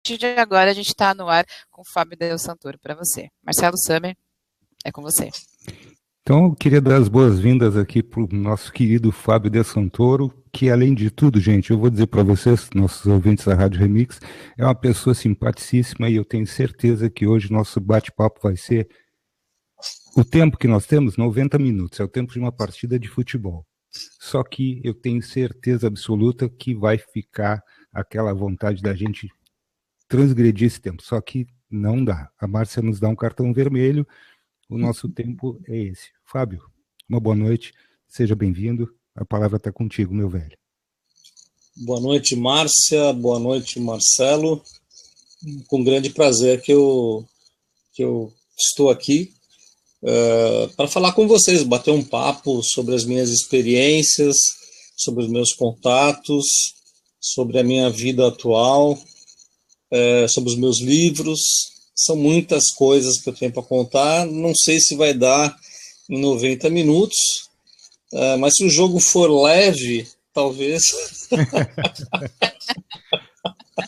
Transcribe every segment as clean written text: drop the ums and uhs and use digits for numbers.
partir de agora a gente está no ar com o Fábio Del Santoro para você. Marcelo Summer, é com você. Então, eu queria dar as boas-vindas aqui para o nosso querido Fábio Del Santoro, que, além de tudo, gente, eu vou dizer para vocês, nossos ouvintes da Rádio Remix, é uma pessoa simpaticíssima e eu tenho certeza que hoje nosso bate-papo vai ser o tempo que nós temos, 90 minutos, é o tempo de uma partida de futebol. Só que eu tenho certeza absoluta que vai ficar aquela vontade da gente transgredir esse tempo, só que não dá. A Márcia nos dá um cartão vermelho, o nosso tempo é esse. Fábio, uma boa noite, seja bem-vindo, a palavra está contigo, meu velho. Boa noite, Márcia, boa noite, Marcelo, com grande prazer que eu estou aqui para falar com vocês, bater um papo sobre as minhas experiências, sobre os meus contatos, sobre a minha vida atual, sobre os meus livros. São muitas coisas que eu tenho para contar, não sei se vai dar em 90 minutos, mas se o jogo for leve, talvez...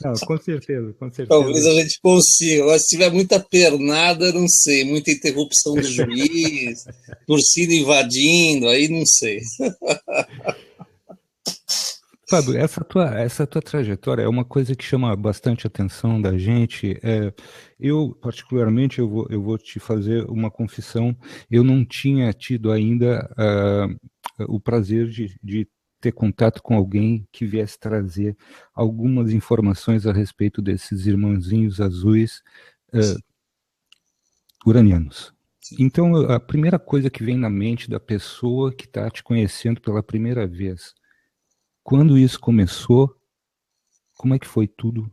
Não, com certeza. Talvez a gente consiga. Agora, se tiver muita pernada, não sei, muita interrupção do juiz, torcida invadindo, aí não sei. Fábio, essa tua trajetória é uma coisa que chama bastante atenção da gente. Eu, particularmente, eu vou te fazer uma confissão. Eu não tinha tido ainda o prazer de ter contato com alguém que viesse trazer algumas informações a respeito desses irmãozinhos azuis uranianos. Então, a primeira coisa que vem na mente da pessoa que está te conhecendo pela primeira vez, quando isso começou, como é que foi tudo?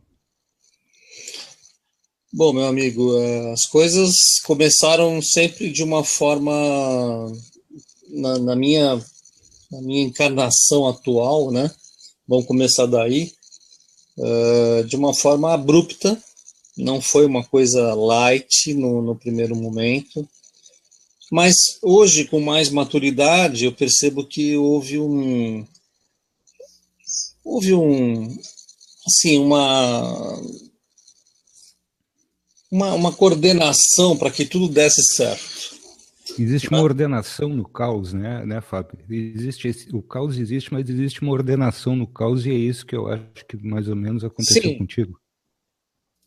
Bom, meu amigo, as coisas começaram sempre de uma forma, na minha encarnação atual, né? Vamos começar daí, de uma forma abrupta, não foi uma coisa light no primeiro momento, mas hoje, com mais maturidade, eu percebo que houve assim, uma coordenação para que tudo desse certo. Existe uma ordenação no caos, né, Fábio? O caos existe, mas existe uma ordenação no caos e é isso que eu acho que mais ou menos aconteceu contigo.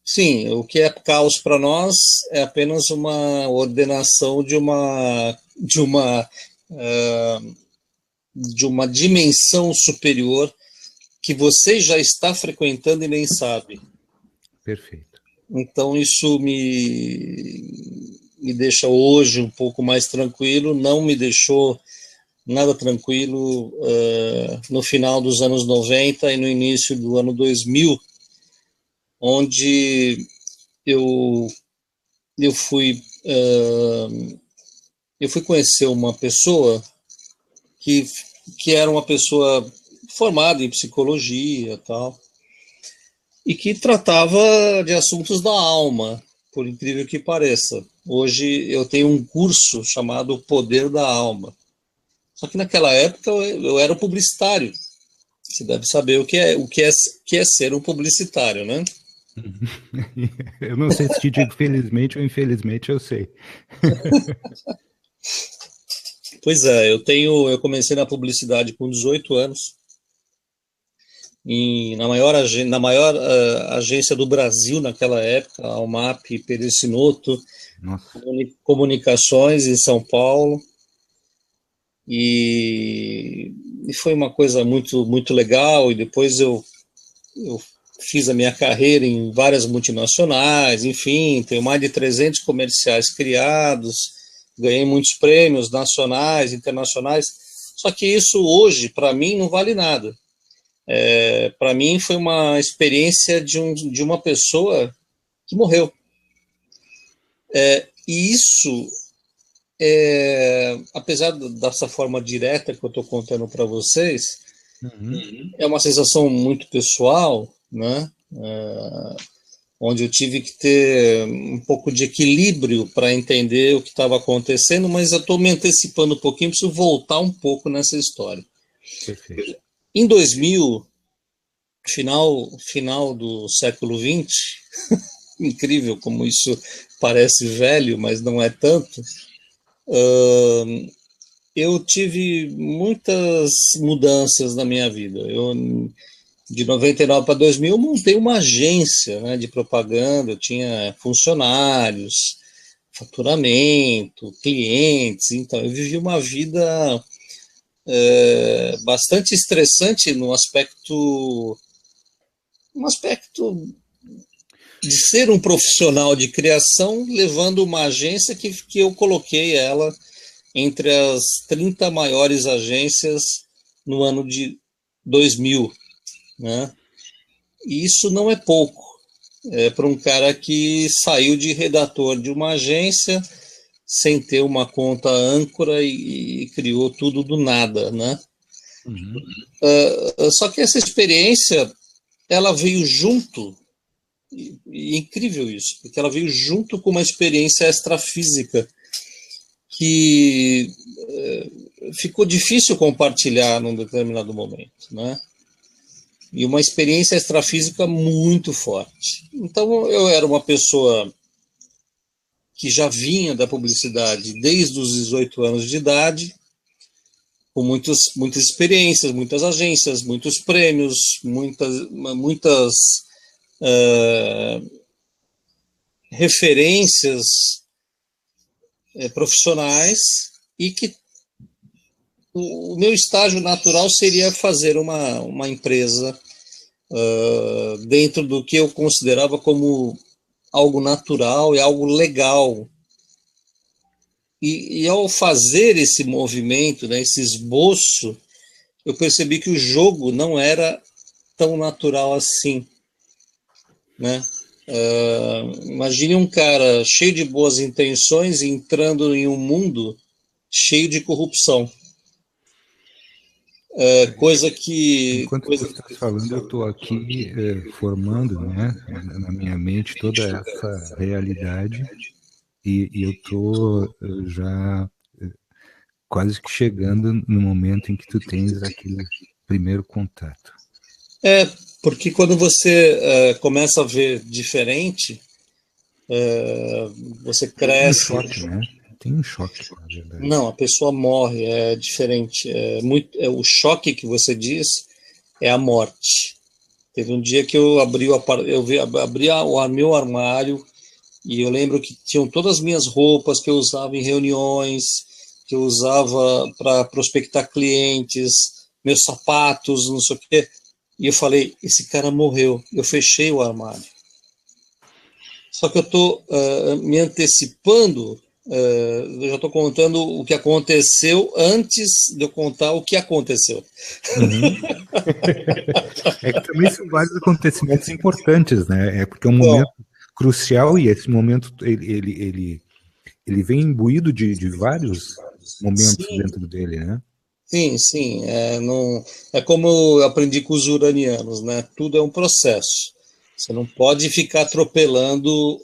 Sim, o que é caos para nós é apenas uma ordenação de uma dimensão superior que você já está frequentando e nem sabe. Perfeito. Então isso me deixa hoje um pouco mais tranquilo, não me deixou nada tranquilo no final dos anos 90 e no início do ano 2000, onde eu fui conhecer uma pessoa que era uma pessoa formada em psicologia e tal, e que tratava de assuntos da alma, por incrível que pareça. Hoje eu tenho um curso chamado Poder da Alma. Só que naquela época eu era publicitário. Você deve saber o que é ser um publicitário, né? Eu não sei se te digo felizmente ou infelizmente, eu sei. Pois é, eu comecei na publicidade com 18 anos. Na maior agência do Brasil naquela época, a Almap Perecinoto, Comunicações em São Paulo, e foi uma coisa muito, muito legal, e depois eu fiz a minha carreira em várias multinacionais, enfim, tenho mais de 300 comerciais criados, ganhei muitos prêmios nacionais, internacionais, só que isso hoje, para mim, não vale nada. Para mim foi uma experiência de uma pessoa que morreu. E isso, apesar dessa forma direta que eu estou contando para vocês, é uma sensação muito pessoal, né? Onde eu tive que ter um pouco de equilíbrio para entender o que estava acontecendo, mas eu estou me antecipando um pouquinho, preciso voltar um pouco nessa história. Perfeito. Em 2000, final do século XX, incrível como isso parece velho, mas não é tanto, eu tive muitas mudanças na minha vida. De 99 para 2000, eu montei uma agência, né, de propaganda, eu tinha funcionários, faturamento, clientes, então eu vivi uma vida bastante estressante no aspecto de ser um profissional de criação, levando uma agência que eu coloquei ela entre as 30 maiores agências no ano de 2000, né? E isso não é pouco, para um cara que saiu de redator de uma agência sem ter uma conta âncora e criou tudo do nada, né? Uhum. Só que essa experiência, ela veio junto, e é incrível isso, porque ela veio junto com uma experiência extrafísica que ficou difícil compartilhar num determinado momento, né? E uma experiência extrafísica muito forte. Então, eu era uma pessoa que já vinha da publicidade desde os 18 anos de idade, com muitas experiências, muitas agências, muitos prêmios, muitas referências profissionais, e que o meu estágio natural seria fazer uma empresa dentro do que eu considerava como algo natural e algo legal. E ao fazer esse movimento, né, esse esboço, eu percebi que o jogo não era tão natural assim, né? Imagine um cara cheio de boas intenções entrando em um mundo cheio de corrupção. Coisa que... Enquanto você está falando, eu estou aqui formando, né, na minha mente toda essa realidade, e eu estou já quase que chegando no momento em que tu tens aquele primeiro contato. Porque quando você começa a ver diferente, você cresce. Tem um choque, né? Tem um choque, na verdade. Não, a pessoa morre, é diferente. O choque que você diz é a morte. Teve um dia que eu abri o meu armário, e eu lembro que tinham todas as minhas roupas que eu usava em reuniões, que eu usava para prospectar clientes, meus sapatos, não sei o quê. E eu falei, esse cara morreu. Eu fechei o armário. Só que eu estou me antecipando, eu já estou contando o que aconteceu antes de eu contar o que aconteceu. Uhum. É que também são vários acontecimentos importantes, né? É porque é um momento crucial, e esse momento ele vem imbuído de vários momentos dentro dele, né? Sim. É como eu aprendi com os uranianos, né? Tudo é um processo. Você não pode ficar atropelando,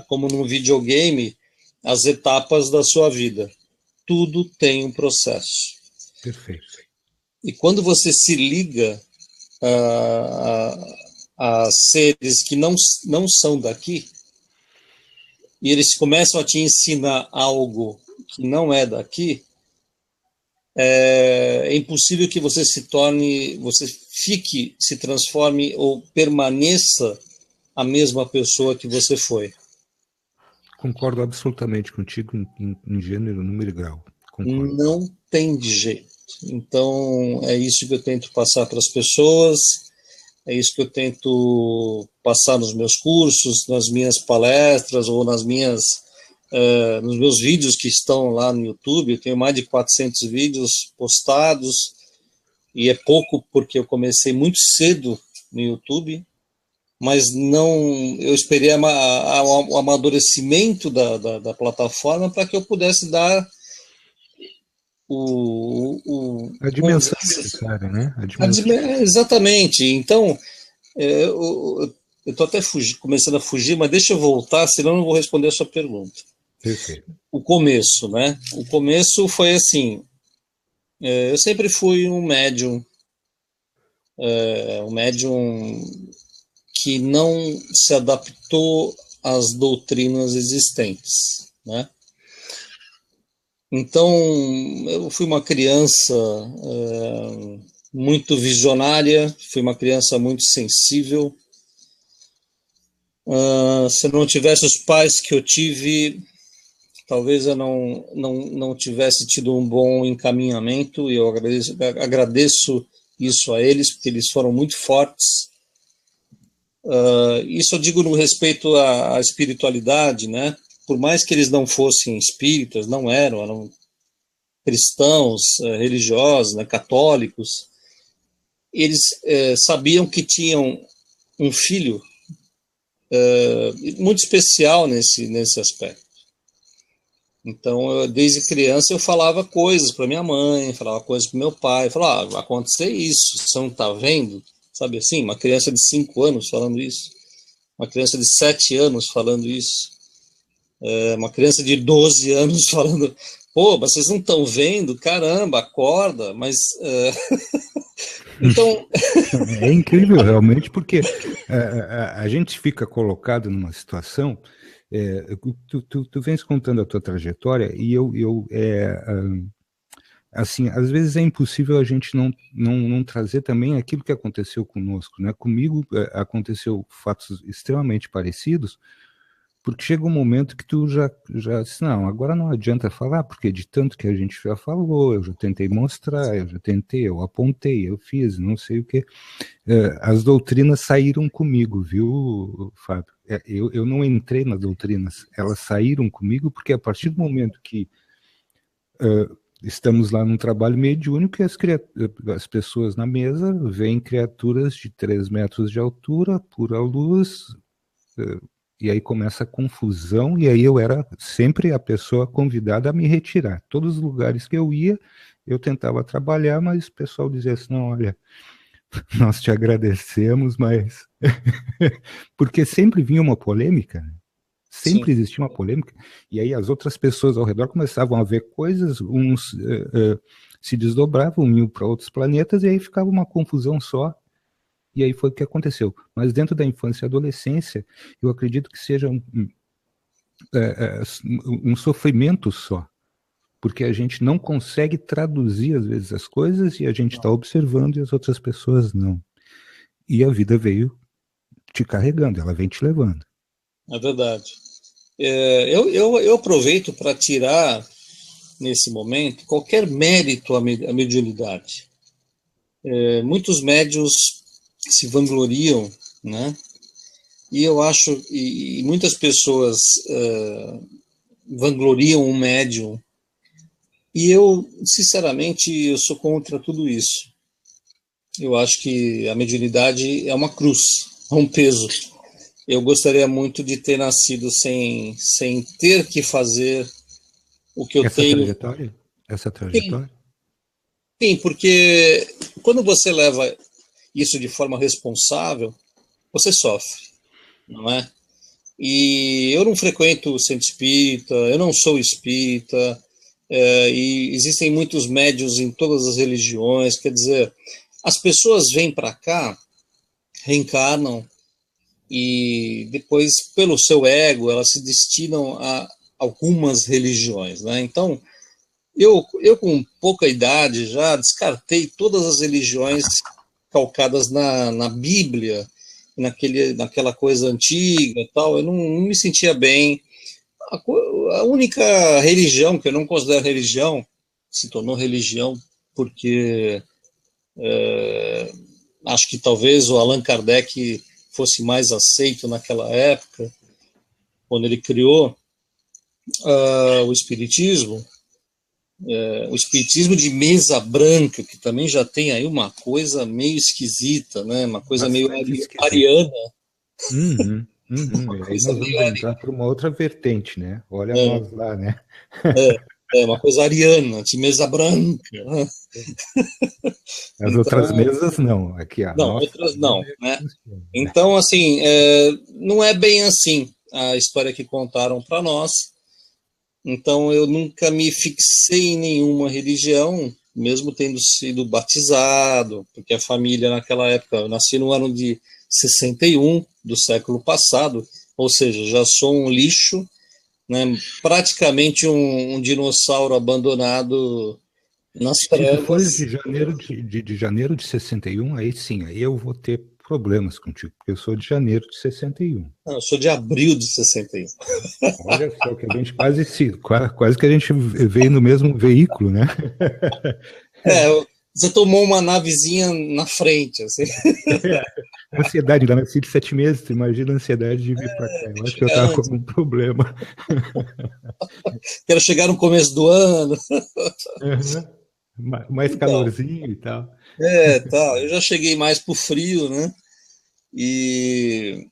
como num videogame, as etapas da sua vida. Tudo tem um processo. Perfeito. E quando você se liga a seres que não são daqui, e eles começam a te ensinar algo que não é daqui, é impossível que você se transforme ou permaneça a mesma pessoa que você foi. Concordo absolutamente contigo em gênero, número e grau. Concordo. Não tem jeito. Então, é isso que eu tento passar para as pessoas, é isso que eu tento passar nos meus cursos, nas minhas palestras ou nos meus vídeos que estão lá no YouTube. Eu tenho mais de 400 vídeos postados, e é pouco porque eu comecei muito cedo no YouTube, mas eu esperei o amadurecimento da plataforma para que eu pudesse dar A dimensão necessária, né? Exatamente. Então, eu estou até começando a fugir, mas deixa eu voltar, senão eu não vou responder a sua pergunta. Perfeito. O começo, né? O começo foi assim, eu sempre fui um médium um médium que não se adaptou às doutrinas existentes, né? Então, eu fui uma criança muito visionária, fui uma criança muito sensível. Se eu não tivesse os pais que eu tive, talvez eu não tivesse tido um bom encaminhamento, e eu agradeço isso a eles, porque eles foram muito fortes. Isso eu digo no respeito à espiritualidade, né? Por mais que eles não fossem espíritas, não eram cristãos, religiosos, né, católicos, eles sabiam que tinham um filho muito especial nesse aspecto. Então, desde criança, eu falava coisas para minha mãe, falava coisas para meu pai, falava, vai acontecer isso, você não está vendo? Sabe assim, uma criança de 5 anos falando isso, uma criança de 7 anos falando isso, uma criança de 12 anos falando, pô, vocês não estão vendo? Caramba, acorda, mas... Então... É incrível, realmente, porque a gente fica colocado numa situação... tu vens contando a tua trajetória e assim, às vezes é impossível a gente não trazer também aquilo que aconteceu conosco, né? Comigo aconteceu fatos extremamente parecidos, porque chega um momento que tu já disse, não, agora não adianta falar, porque de tanto que a gente já falou, eu já tentei mostrar, eu apontei, eu fiz, não sei o que. As doutrinas saíram comigo, viu, Fábio? Eu não entrei nas doutrinas, elas saíram comigo, porque a partir do momento que estamos lá num trabalho mediúnico, e as pessoas na mesa veem criaturas de 3 metros de altura, pura luz, e aí começa a confusão, e aí eu era sempre a pessoa convidada a me retirar. Todos os lugares que eu ia, eu tentava trabalhar, mas o pessoal dizia assim, não, olha, nós te agradecemos, mas... porque sempre vinha uma polêmica, né? Sempre existia uma polêmica, e aí as outras pessoas ao redor começavam a ver coisas, uns se desdobravam, iam para outros planetas, e aí ficava uma confusão só, e aí foi o que aconteceu. Mas dentro da infância e adolescência, eu acredito que seja um sofrimento só, porque a gente não consegue traduzir, às vezes, as coisas, e a gente está observando e as outras pessoas não. E a vida veio te carregando, ela vem te levando. É verdade. Eu aproveito para tirar, nesse momento, qualquer mérito à mediunidade. Muitos médiuns se vangloriam, né? E eu acho, e muitas pessoas vangloriam um médium, e eu, sinceramente, eu sou contra tudo isso. Eu acho que a mediunidade é uma cruz, é um peso. Eu gostaria muito de ter nascido sem ter que fazer o que eu tenho. Essa trajetória? Sim, porque quando você leva isso de forma responsável, você sofre, não é? E eu não frequento o centro espírita, eu não sou espírita, e existem muitos médiuns em todas as religiões, quer dizer, as pessoas vêm para cá, reencarnam, e depois, pelo seu ego, elas se destinam a algumas religiões, né? Então, eu com pouca idade já descartei todas as religiões calcadas na Bíblia, naquela coisa antiga e tal. Eu não me sentia bem. A única religião que eu não considero religião, se tornou religião porque acho que talvez o Allan Kardec fosse mais aceito naquela época, quando ele criou o Espiritismo, o Espiritismo de mesa branca, que também já tem aí uma coisa meio esquisita, né? Uma coisa meio ariana. Uma coisa aí nós vamos entrar para uma outra vertente, né? Olha nós lá, né? Uma coisa ariana, de mesa branca. As então, outras mesas não, aqui a não, nossa outras não, né? Então, assim, não é bem assim a história que contaram para nós. Então, eu nunca me fixei em nenhuma religião, mesmo tendo sido batizado, porque a família naquela época, eu nasci no ano de 61 do século passado, ou seja, já sou um lixo, né, praticamente um dinossauro abandonado nas Se tu fores trevas. de janeiro de 61, aí sim, aí eu vou ter problemas contigo, porque eu sou de janeiro de 61. Não, eu sou de abril de 61. Olha só, que a gente quase que a gente veio no mesmo veículo, né? É, você tomou uma navezinha na frente, assim. Ansiedade, ainda nasci de 7 meses, tu imagina a ansiedade de vir para cá. Eu acho que eu tava com algum problema. Quero chegar no começo do ano. Uhum. Mais Então, calorzinho e tal. tá. Eu já cheguei mais pro frio, né? E,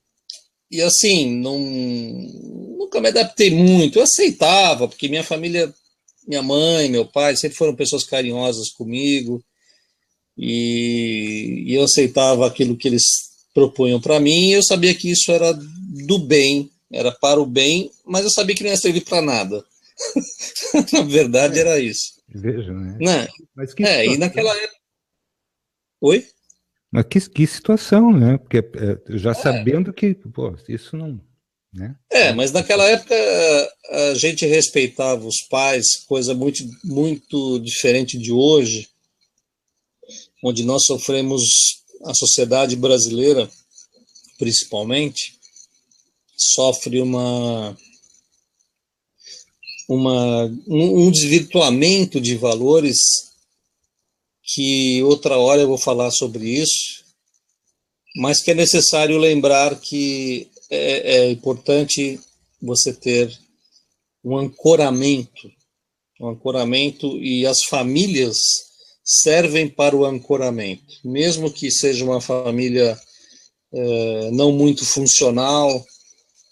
e assim, nunca me adaptei muito. Eu aceitava, porque minha família, minha mãe, meu pai, sempre foram pessoas carinhosas comigo. E eu aceitava aquilo que eles propunham para mim. E eu sabia que isso era do bem, era para o bem, mas eu sabia que não ia servir para nada. Na verdade, É, era isso. veja, né? Né? Mas que E situação. naquela época. Oi? Mas que situação, né? Porque já sabendo que, pô, isso não, né? Mas naquela época a gente respeitava os pais, coisa muito, muito diferente de hoje, onde nós sofremos, a sociedade brasileira, principalmente, sofre um desvirtuamento de valores que outra hora eu vou falar sobre isso, mas que é necessário lembrar que é importante você ter um ancoramento, e as famílias servem para o ancoramento, mesmo que seja uma família não muito funcional,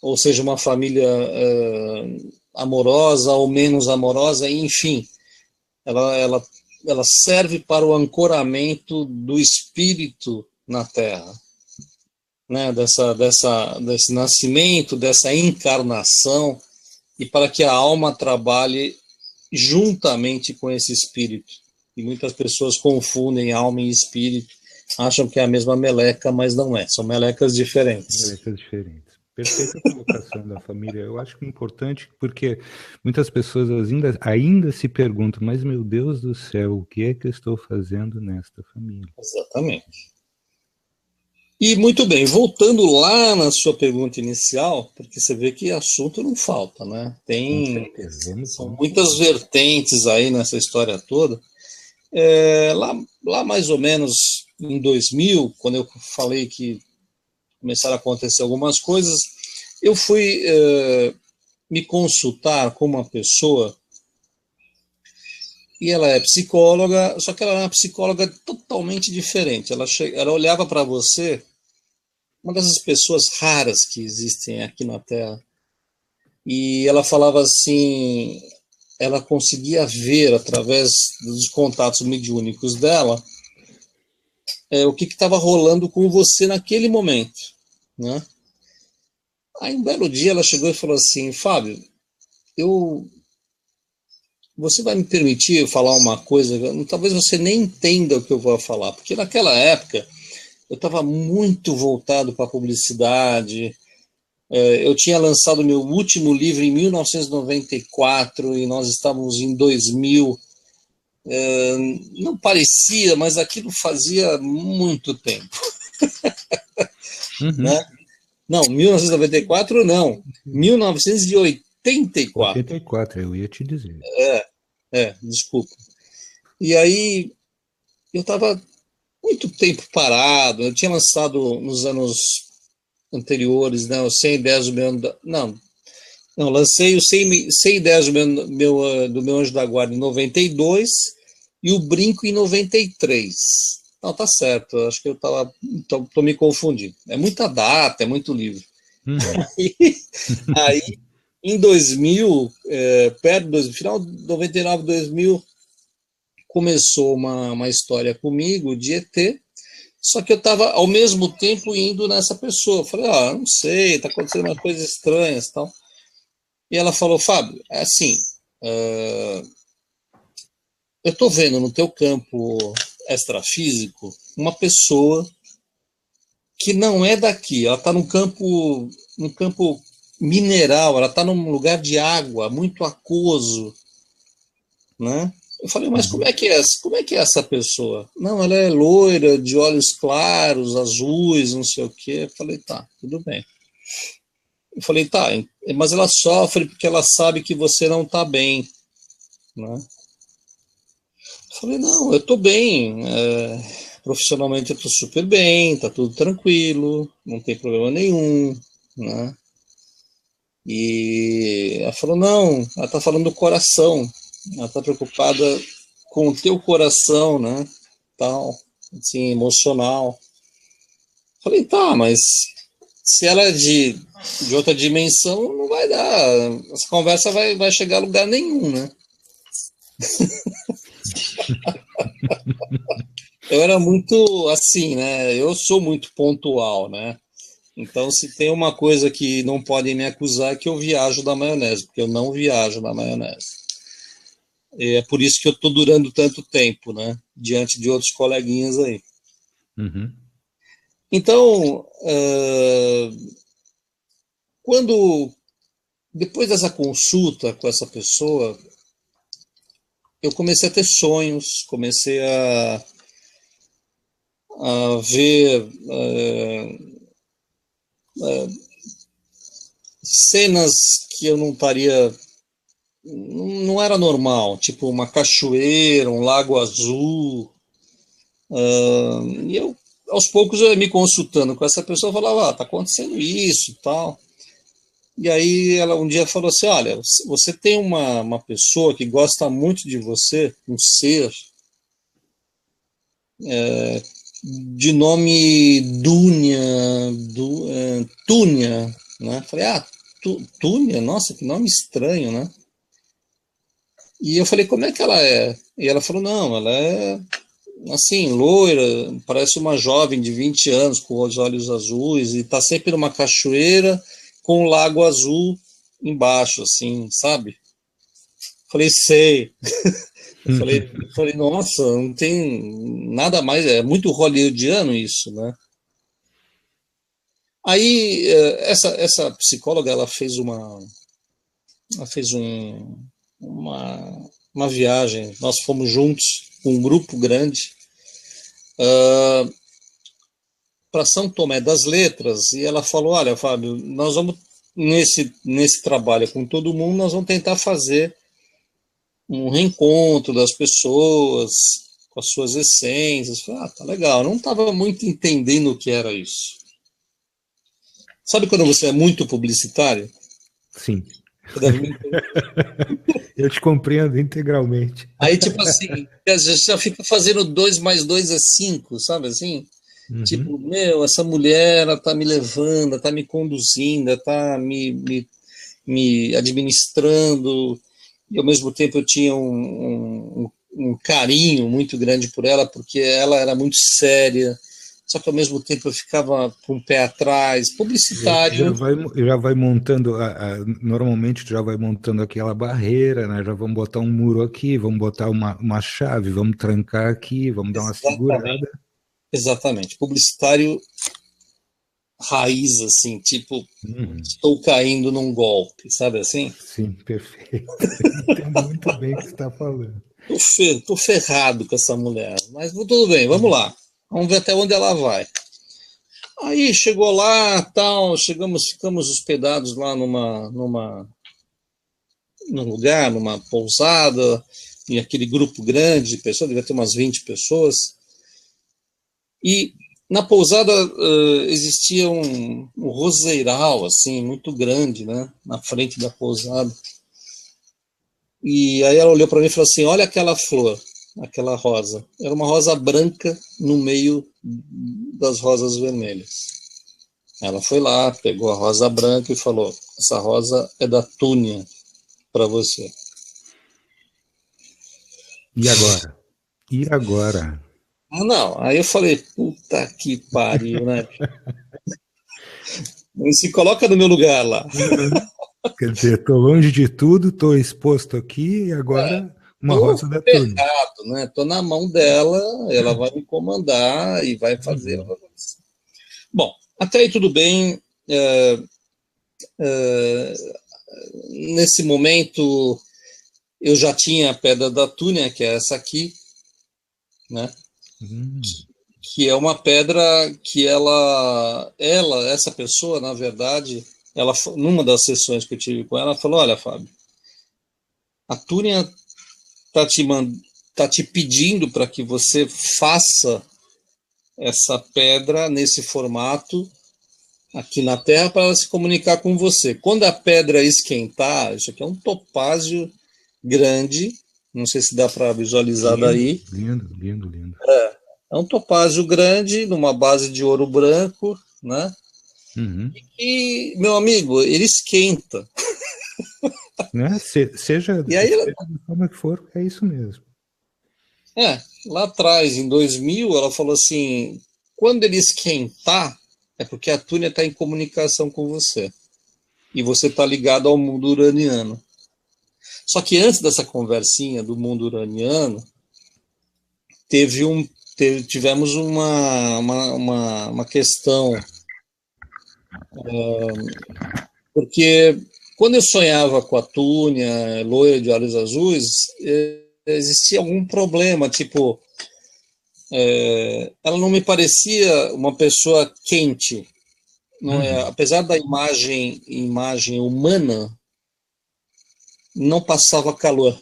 ou seja uma família amorosa ou menos amorosa, enfim, ela, ela serve para o ancoramento do espírito na Terra, né? Desse nascimento, dessa encarnação, e para que a alma trabalhe juntamente com esse espírito. E muitas pessoas confundem alma e espírito, acham que é a mesma meleca, mas não é, são melecas diferentes. Diretas diferentes. Perfeita colocação da família. Eu acho que é importante porque muitas pessoas ainda se perguntam, mas meu Deus do céu, o que é que eu estou fazendo nesta família? Exatamente. E muito bem, voltando lá na sua pergunta inicial, porque você vê que assunto não falta, né? Com certeza, São vamos muitas vertentes aí nessa história toda. Lá mais ou menos em 2000, quando eu falei que começaram a acontecer algumas coisas, eu fui me consultar com uma pessoa, e ela é psicóloga, só que ela é uma psicóloga totalmente diferente. Ela olhava para você, uma dessas pessoas raras que existem aqui na Terra, e ela falava assim, ela conseguia ver através dos contatos mediúnicos dela o que estava rolando com você naquele momento, né? Aí um belo dia ela chegou e falou assim, Fábio, você vai me permitir falar uma coisa, talvez você nem entenda o que eu vou falar, porque naquela época eu estava muito voltado para a publicidade. Eu tinha lançado meu último livro em 1994 e nós estávamos em 2000. Não parecia, mas aquilo fazia muito tempo. Uhum. Né? Não, 1994 não, 1984. 84, eu ia te dizer. Desculpa. E aí eu estava muito tempo parado, eu tinha lançado nos anos anteriores, né, os 100 ideias do meu... Não, lancei os 100 ideias do meu Anjo da Guarda em 92 e o Brinco em 93. Não, tá certo, acho que eu tô me confundindo. É muita data, é muito livro. Uhum. Aí, em 2000, final de 99, 2000, começou uma história comigo de ET, só que eu estava, ao mesmo tempo, indo nessa pessoa. Falei, não sei, está acontecendo umas coisas estranhas e tal. E ela falou, Fábio, é assim, eu estou vendo no teu campo extrafísico uma pessoa que não é daqui, ela está num campo mineral, ela está num lugar de água, muito aquoso, né? Eu falei, mas como é que é essa pessoa? Não, ela é loira, de olhos claros, azuis, não sei o quê. Eu falei, tá, tudo bem. Eu falei, tá, mas ela sofre porque ela sabe que você não está bem, né? Eu falei, não, eu estou bem, profissionalmente eu estou super bem, está tudo tranquilo, não tem problema nenhum, né? E ela falou, não, ela está falando do coração, ela está preocupada com o teu coração, né, tal, assim, emocional. Eu falei, tá, mas se ela é de outra dimensão, não vai dar, essa conversa vai chegar a lugar nenhum, né? Eu era muito assim, né? Eu sou muito pontual, né? Então, se tem uma coisa que não podem me acusar é que eu viajo da maionese, porque eu não viajo da maionese. É por isso que eu estou durando tanto tempo, né? Diante de outros coleguinhas aí. Uhum. Então, depois dessa consulta com essa pessoa, eu comecei a ter sonhos, comecei a ver cenas que eu não estaria, não era normal, tipo uma cachoeira, um lago azul, e eu, aos poucos, eu ia me consultando com essa pessoa, eu falava, tá acontecendo isso e tal. E aí ela um dia falou assim, olha, você tem uma pessoa que gosta muito de você, um ser, de nome Túnia, né? Falei, Túnia? Nossa, que nome estranho, né? E eu falei, como é que ela é? E ela falou, não, ela é, assim, loira, parece uma jovem de 20 anos, com os olhos azuis, e tá sempre numa cachoeira com um lago azul embaixo, assim, sabe? Falei, sei. Eu falei, nossa, não tem nada mais, é muito hollywoodiano isso, né? Aí, essa psicóloga, ela fez uma viagem, nós fomos juntos, um grupo grande, para São Tomé das Letras, e ela falou, olha, Fábio, nós vamos, nesse trabalho com todo mundo, nós vamos tentar fazer um reencontro das pessoas com as suas essências. Eu falei, tá legal, eu não estava muito entendendo o que era isso. Sabe quando você é muito publicitário? Sim. Você deve me entender. Eu te compreendo integralmente. Aí, tipo assim, às vezes já fica fazendo 2 mais 2 é 5, sabe assim? Uhum. Tipo, meu, essa mulher, ela tá me levando, ela tá me conduzindo, ela tá me administrando, e ao mesmo tempo eu tinha um carinho muito grande por ela, porque ela era muito séria, só que ao mesmo tempo eu ficava com o pé atrás, publicitário. Já vai montando, normalmente já vai montando aquela barreira, né? Já vamos botar um muro aqui, vamos botar uma chave, vamos trancar aqui, vamos dar uma segurada. Exatamente, publicitário raiz, assim, tipo, estou caindo num golpe, sabe assim? Sim, perfeito. Entendo muito bem o que você está falando. Tô ferrado com essa mulher, mas tudo bem, vamos lá. Vamos ver até onde ela vai. Aí chegou lá, tal, ficamos hospedados lá num lugar, numa pousada, em aquele grupo grande de pessoas, devia ter umas 20 pessoas. E na pousada existia um roseiral, assim, muito grande, né, na frente da pousada. E aí ela olhou para mim e falou assim, olha aquela flor, aquela rosa. Era uma rosa branca no meio das rosas vermelhas. Ela foi lá, pegou a rosa branca e falou, essa rosa é da Túnia para você. E agora? E agora? Ah, não. Aí eu falei, puta que pariu, né? Se coloca no meu lugar lá. Quer dizer, estou longe de tudo, estou exposto aqui e agora Uma tô rosa da Túnia. ferrado, né? Tô na mão dela, ela vai me comandar e vai fazer. Bom, até aí tudo bem. Nesse momento, eu já tinha a pedra da Túnia, que é essa aqui, né? Que é uma pedra que essa pessoa, na verdade, ela, numa das sessões que eu tive com ela, falou: olha, Fábio, a Túnia tá te pedindo para que você faça essa pedra nesse formato aqui na Terra para ela se comunicar com você. Quando a pedra esquentar, isso aqui é um topázio grande, não sei se dá para visualizar daí. Lindo. É um topázio grande, numa base de ouro branco, né? E, meu amigo, ele esquenta. Né? Seja E aí, da forma que for, é isso mesmo. lá atrás, em 2000, ela falou assim, quando ele esquentar, é porque a Túnia está em comunicação com você. E você está ligado ao mundo uraniano. Só que antes dessa conversinha do mundo uraniano, tivemos uma questão. Porque quando eu sonhava com a Túnia, loira de olhos azuis, existia algum problema, tipo, ela não me parecia uma pessoa quente. Não é, apesar da imagem humana, não passava calor,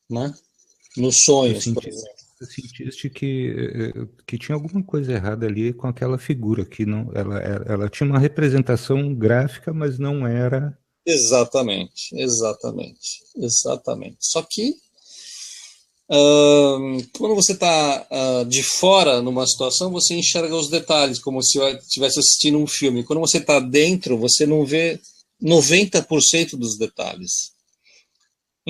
né? Nos sonhos, por exemplo. Eu sentiste que tinha alguma coisa errada ali com aquela figura, que não, ela tinha uma representação gráfica, mas não era... Exatamente. Só que quando você está de fora numa situação, você enxerga os detalhes, como se eu estivesse assistindo um filme. Quando você está dentro, você não vê 90% dos detalhes.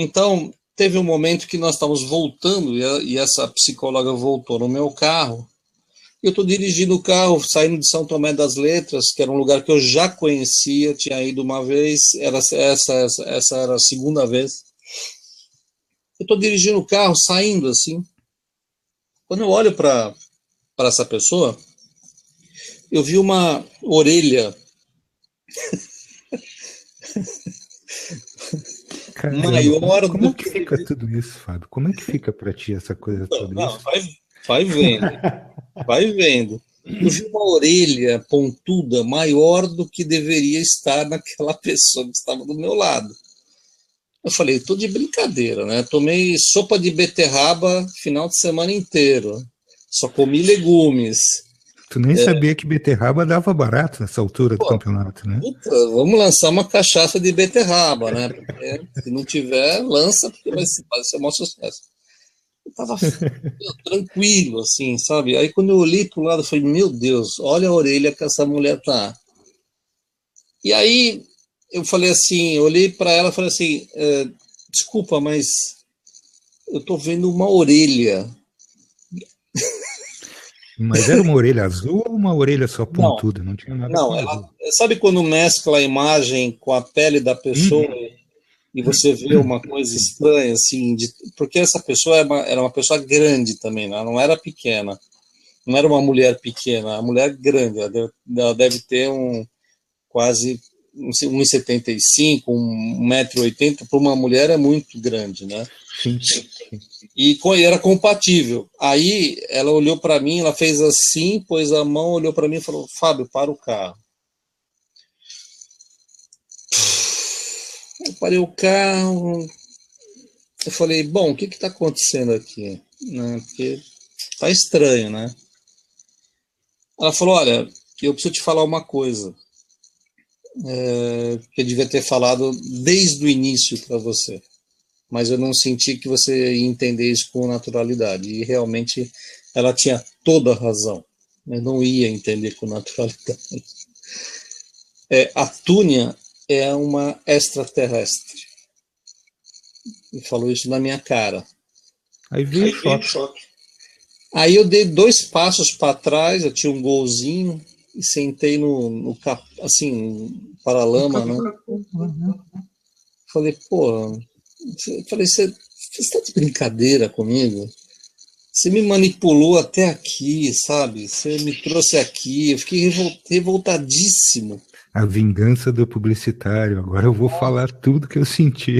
Então, teve um momento que nós estávamos voltando, e essa psicóloga voltou no meu carro. Eu estou dirigindo o carro, saindo de São Tomé das Letras, que era um lugar que eu já conhecia, tinha ido uma vez, essa era a segunda vez. Eu estou dirigindo o carro, saindo assim. Quando eu olho para essa pessoa, eu vi uma orelha maior como do é que fica tudo isso, Fábio? Como é que fica para ti essa coisa toda? Não, vai vendo. Vai vendo. Eu vi uma orelha pontuda maior do que deveria estar naquela pessoa que estava do meu lado. Eu falei, estou de brincadeira, né? Tomei sopa de beterraba final de semana inteiro. Só comi legumes. Tu nem sabia que beterraba dava barato nessa altura do campeonato, né? Puta, vamos lançar uma cachaça de beterraba, né? Porque se não tiver, lança, porque vai ser um maior sucesso. Eu tava tranquilo, assim, sabe? Aí quando eu olhei pro lado, eu falei, meu Deus, olha a orelha que essa mulher tá. E aí eu falei assim, eu olhei para ela e falei assim, desculpa, mas eu tô vendo uma orelha. Mas era uma orelha azul ou uma orelha só pontuda? Não tinha nada com azul. Sabe quando mescla a imagem com a pele da pessoa e você vê uma coisa estranha, assim, porque essa pessoa era uma pessoa grande também, né? Ela não era pequena, não era uma mulher pequena, uma mulher grande, ela deve ter quase 1,75, 1,80 m, para uma mulher é muito grande, né? Sim. E era compatível. Aí ela olhou para mim, ela fez assim, pôs a mão, olhou para mim e falou, Fábio, para o carro. Eu parei o carro, eu falei, bom, o que está acontecendo aqui? Né? Porque tá estranho, né? Ela falou, olha, eu preciso te falar uma coisa que eu devia ter falado desde o início para você, mas eu não senti que você ia entender isso com naturalidade, e realmente ela tinha toda a razão, eu não ia entender com naturalidade. A Túnia é uma extraterrestre, e falou isso na minha cara. Aí veio o choque. Aí eu dei 2 passos para trás, eu tinha um golzinho, e sentei assim, paralama, né? Falei, pô, Você está de brincadeira comigo? Você me manipulou até aqui, sabe? Você me trouxe aqui, eu fiquei revoltadíssimo. A vingança do publicitário. Agora eu vou falar tudo que eu senti.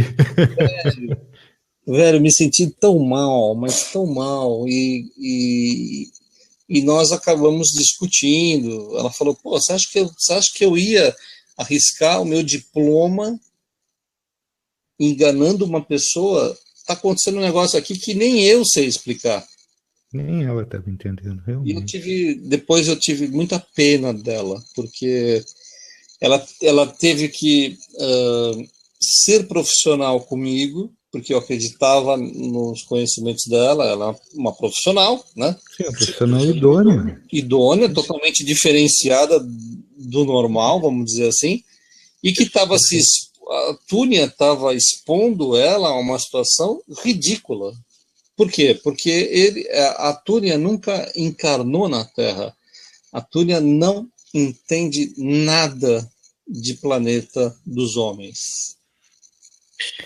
Velho, eu me senti tão mal, mas tão mal. E nós acabamos discutindo. Ela falou, pô, você acha que eu ia arriscar o meu diploma enganando uma pessoa? Está acontecendo um negócio aqui que nem eu sei explicar. Nem ela estava entendendo, realmente. Depois eu tive muita pena dela, porque ela teve que ser profissional comigo, porque eu acreditava nos conhecimentos dela. Ela é uma profissional, né? Sim, uma profissional idônea. Idônea, totalmente diferenciada do normal, vamos dizer assim, e que a Túnia estava expondo ela a uma situação ridícula. Por quê? Porque a Túnia nunca encarnou na Terra. A Túnia não entende nada de planeta dos homens.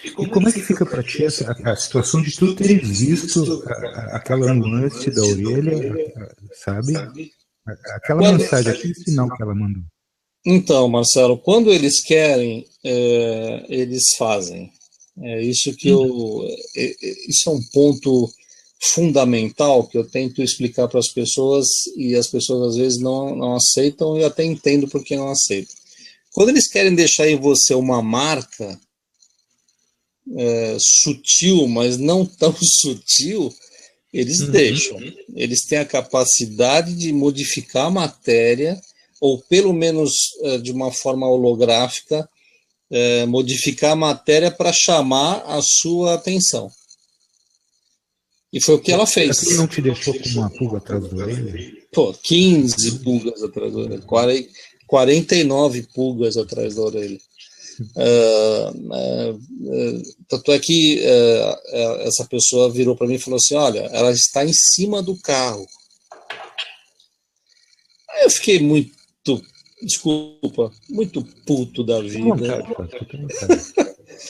E como é que fica para ti a situação de tu teres visto aquela nuance da orelha, sabe? Aquela mensagem, aquele sinal que ela mandou. Então, Marcelo, quando eles querem, eles fazem. Isso é um ponto fundamental que eu tento explicar para as pessoas, e as pessoas às vezes não aceitam, e eu até entendo por que não aceitam. Quando eles querem deixar em você uma marca sutil, mas não tão sutil, eles deixam. Eles têm a capacidade de modificar a matéria, ou pelo menos de uma forma holográfica, modificar a matéria para chamar a sua atenção. E foi o que ela fez. Você não te deixou com uma pulga atrás da orelha? Pô, 15 pulgas atrás da orelha, 49 pulgas atrás da orelha. Tanto é que essa pessoa virou para mim e falou assim, olha, ela está em cima do carro. Aí eu fiquei muito puto da vida.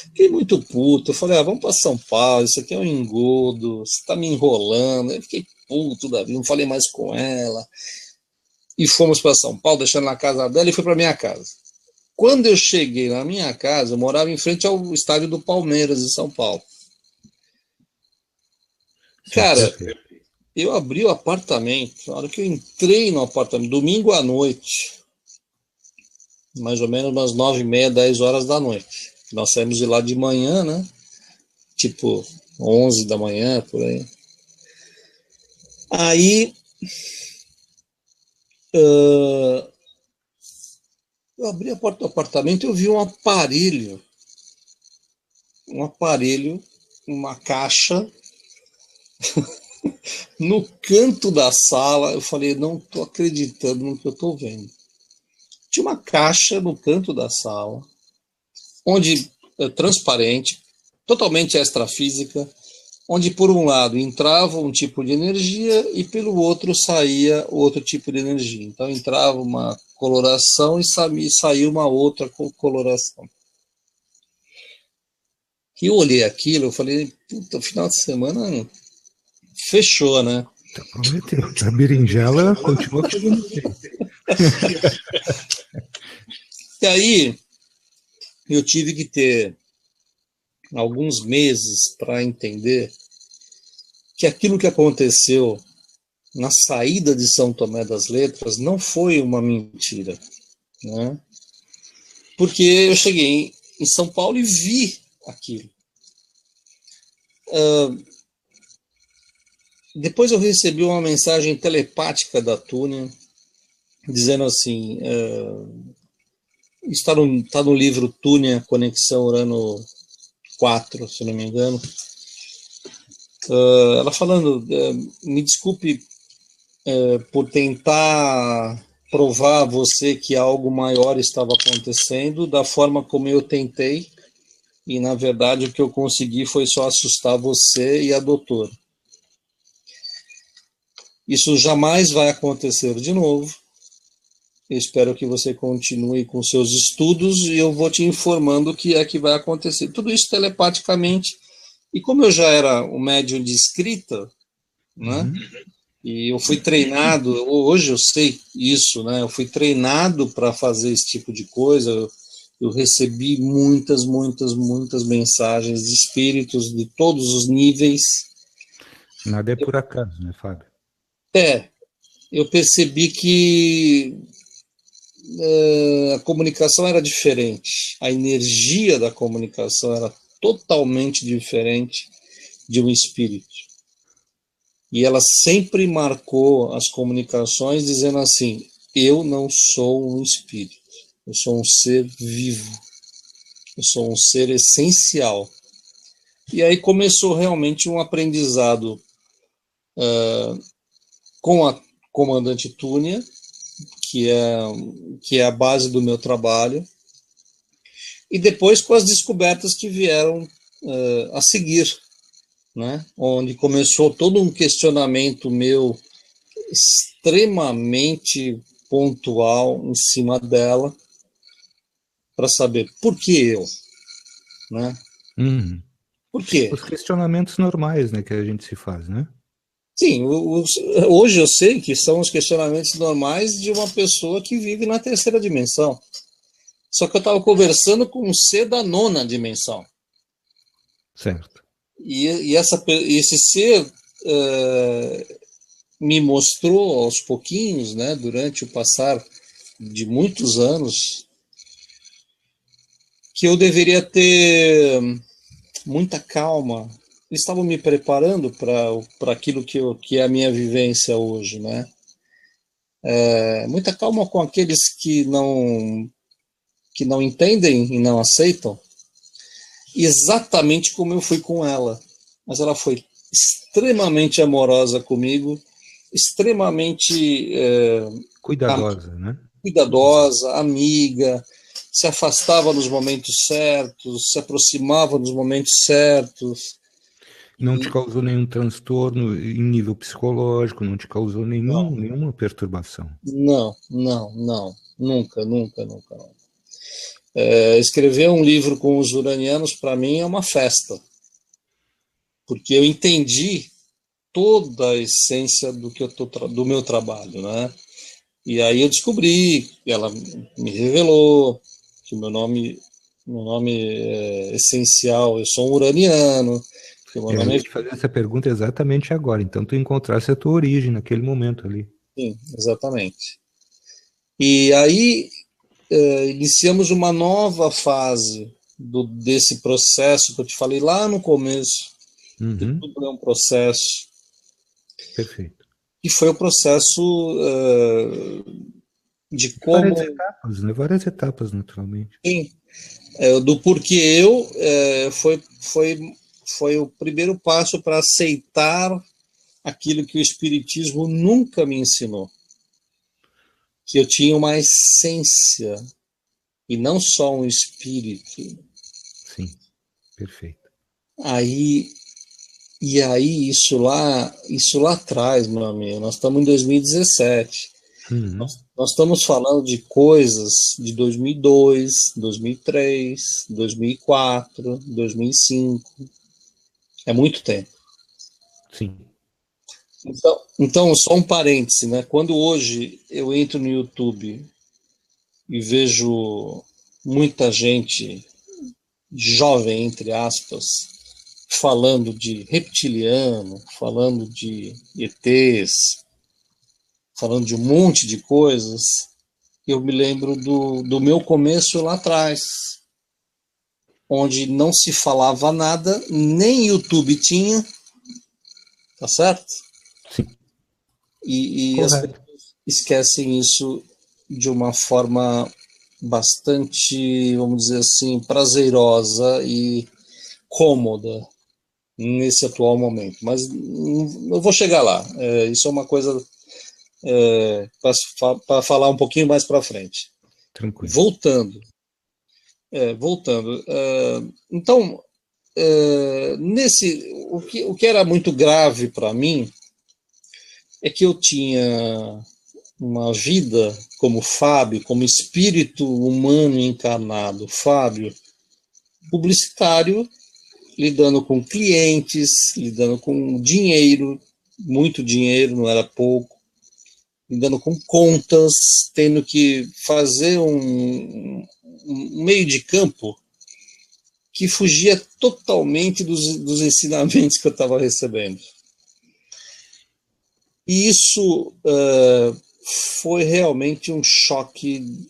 Fiquei muito puto. Eu falei, vamos para São Paulo, isso aqui é um engodo, você está me enrolando. Eu fiquei puto da vida, não falei mais com ela. E fomos para São Paulo, deixando na casa dela, e fui para minha casa. Quando eu cheguei na minha casa, eu morava em frente ao estádio do Palmeiras, em São Paulo. Cara, eu abri o apartamento, na hora que eu entrei no apartamento, domingo à noite, mais ou menos umas 9h30, 10 horas da noite. Nós saímos de lá de manhã, né? Tipo 11 da manhã, por aí. Aí eu abri a porta do apartamento e eu vi um aparelho, uma caixa no canto da sala. Eu falei, não estou acreditando no que eu estou vendo. Tinha uma caixa no canto da sala, onde transparente, totalmente extrafísica, onde por um lado entrava um tipo de energia e pelo outro saía outro tipo de energia. Então entrava uma coloração e saía uma outra coloração. E eu olhei aquilo, eu falei, puta, o final de semana fechou, né? A berinjela continua fazendo tempo. E aí eu tive que ter alguns meses para entender que aquilo que aconteceu na saída de São Tomé das Letras não foi uma mentira, né? Porque eu cheguei em São Paulo e vi aquilo. Depois eu recebi uma mensagem telepática da Túnia, dizendo assim, está no livro Túnia, Conexão Urano 4, se não me engano, ela falando, me desculpe por tentar provar a você que algo maior estava acontecendo da forma como eu tentei, e na verdade o que eu consegui foi só assustar você e a doutora. Isso jamais vai acontecer de novo. Eu espero que você continue com seus estudos e eu vou te informando o que é que vai acontecer. Tudo isso telepaticamente, E como eu já era um médium de escrita, né? Uhum. E eu fui treinado, hoje eu sei isso, né? Eu fui treinado para fazer esse tipo de coisa. Eu recebi muitas mensagens de espíritos de todos os níveis. Nada é por acaso, né, Fábio? Eu percebi que a comunicação era diferente, a energia da comunicação era totalmente diferente de um espírito. E ela sempre marcou as comunicações dizendo assim: eu não sou um espírito, eu sou um ser vivo, eu sou um ser essencial. E aí começou realmente um aprendizado com a comandante Túnia, que é a base do meu trabalho, e depois com as descobertas que vieram a seguir, né? Onde começou todo um questionamento meu extremamente pontual em cima dela, para saber por que eu, né? Uhum. Por quê? Os questionamentos normais, né, que a gente se faz, né? Sim, hoje eu sei que são os questionamentos normais de uma pessoa que vive na terceira dimensão. Só que eu estava conversando com um ser da nona dimensão. Certo. E esse ser me mostrou aos pouquinhos, né, durante o passar de muitos anos, que eu deveria ter muita calma. Eles estavam me preparando para aquilo que é a minha vivência hoje, né? Muita calma com aqueles que não entendem e não aceitam, exatamente como eu fui com ela. Mas ela foi extremamente amorosa comigo, extremamente Cuidadosa, né? cuidadosa, amiga, se afastava nos momentos certos, se aproximava nos momentos certos. Não te causou nenhum transtorno em nível psicológico, não te causou Não, nenhuma perturbação. não, nunca. Escrever um livro com os uranianos, para mim, é uma festa, porque eu entendi toda a essência do meu trabalho, né? E aí eu descobri, ela me revelou que meu nome é essencial, eu sou um uraniano, que o meu Eu nome é... ia te fazer essa pergunta exatamente agora. Então, tu encontrasse a tua origem naquele momento ali. Sim, exatamente. E aí iniciamos uma nova fase desse processo que eu te falei lá no começo, que Uhum. tudo é um processo, Perfeito. e foi o processo de Várias como, etapas, né? Várias etapas, naturalmente. sim, do porquê eu foi o primeiro passo para aceitar aquilo que o Espiritismo nunca me ensinou, que eu tinha uma essência e não só um espírito. Sim, perfeito. Aí isso lá atrás, meu amigo, nós estamos em 2017. Uhum. Nós estamos falando de coisas de 2002, 2003, 2004, 2005. É muito tempo. Sim. Então, só um parêntese, né? Quando hoje eu entro no YouTube e vejo muita gente jovem, entre aspas, falando de reptiliano, falando de ETs, falando de um monte de coisas, eu me lembro do meu começo lá atrás, onde não se falava nada, nem YouTube tinha, tá certo? Sim. E as Correto. pessoas esquecem isso de uma forma bastante, vamos dizer assim, prazerosa e cômoda nesse atual momento. Mas eu vou chegar lá. Isso é uma coisa para falar um pouquinho mais para frente. Tranquilo. Voltando. Então, o que era muito grave para mim é que eu tinha uma vida como Fábio, como espírito humano encarnado, Fábio, publicitário, lidando com clientes, lidando com dinheiro, muito dinheiro, não era pouco, lidando com contas, tendo que fazer um meio de campo que fugia totalmente dos ensinamentos que eu estava recebendo. E isso foi realmente um choque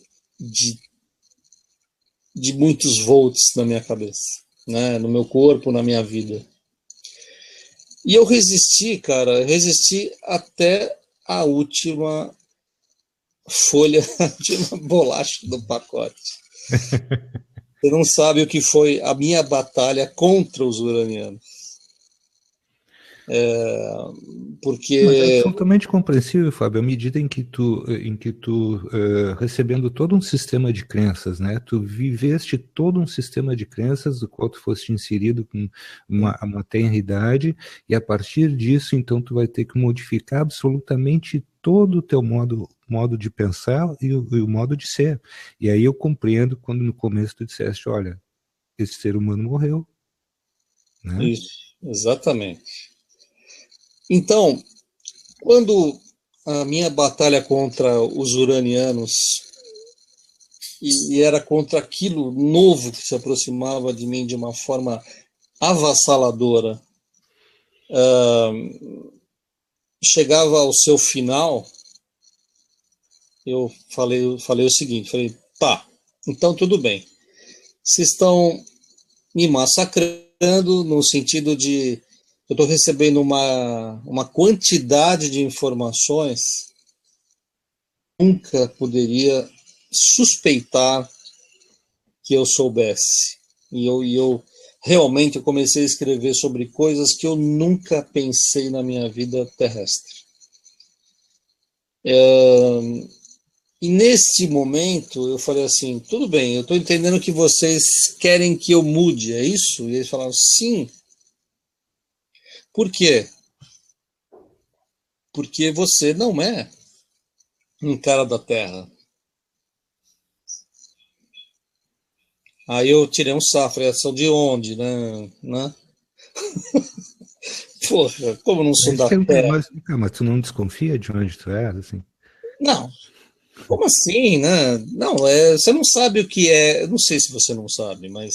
de muitos volts na minha cabeça, né? No meu corpo, na minha vida. E eu resisti, cara, resisti até a última folha, a última bolacha do pacote. Você não sabe o que foi a minha batalha contra os uranianos. Porque... Mas é absolutamente compreensível, Fábio, à medida em que tu recebendo todo um sistema de crenças, né? Tu viveste todo um sistema de crenças do qual tu foste inserido com uma tenra idade, e a partir disso, então, tu vai ter que modificar absolutamente todo o teu modo de pensar e o modo de ser. E aí eu compreendo quando no começo tu disseste, olha, esse ser humano morreu. Né? Isso, exatamente. Então, quando a minha batalha contra os uranianos e era contra aquilo novo que se aproximava de mim de uma forma avassaladora, chegava ao seu final, eu falei o seguinte, falei, tá, então tudo bem, vocês estão me massacrando no sentido de eu estou recebendo uma quantidade de informações que nunca poderia suspeitar que eu soubesse. E eu realmente comecei a escrever sobre coisas que eu nunca pensei na minha vida terrestre. E neste momento eu falei assim, tudo bem, eu estou entendendo que vocês querem que eu mude, é isso? E eles falaram, sim. Por quê? Porque você não é um cara da Terra. Aí eu tirei um sarro, falei, são de onde, né? Poxa, como não sou da Terra? Mas tu não desconfia de onde tu és, assim? Não, como assim, né? Não, você não sabe o que é, eu não sei se você não sabe, mas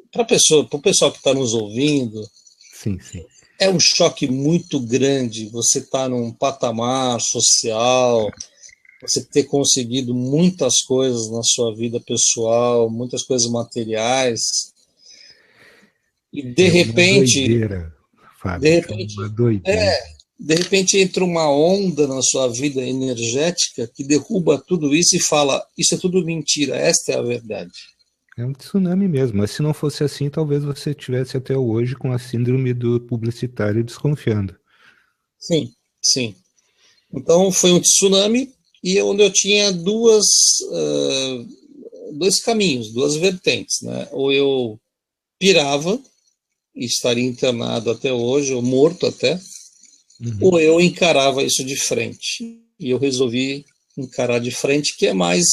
para o pessoal que está nos ouvindo, sim, sim. É um choque muito grande você estar num patamar social, você ter conseguido muitas coisas na sua vida pessoal, muitas coisas materiais, e de repente, doideira, Fábio, de repente, uma doideira. De repente entra uma onda na sua vida energética que derruba tudo isso e fala, isso é tudo mentira, esta é a verdade. É um tsunami mesmo, mas se não fosse assim, talvez você estivesse até hoje com a síndrome do publicitário desconfiando. Sim, sim. Então foi um tsunami e onde eu tinha dois caminhos, duas vertentes, né? Ou eu pirava e estaria internado até hoje, ou morto até, ou eu encarava isso de frente. E eu resolvi encarar de frente, que é mais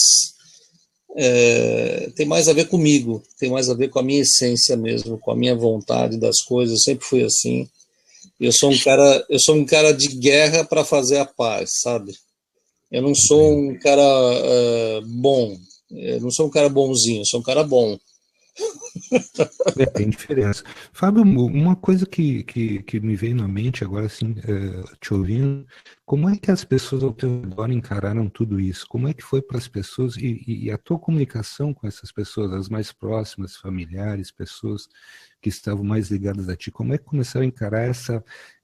tem mais a ver comigo, tem mais a ver com a minha essência mesmo, com a minha vontade das coisas. Eu sempre fui assim. Eu sou um cara de guerra para fazer a paz, sabe? Eu não sou um cara bom, eu não sou um cara bonzinho, eu sou um cara bom. Tem diferença. Fábio, uma coisa que me veio na mente agora, assim, te ouvindo, como é que as pessoas ao teu redor encararam tudo isso? Como é que foi para as pessoas e a tua comunicação com essas pessoas, as mais próximas, familiares, pessoas que estavam mais ligadas a ti, como é que começaram a encarar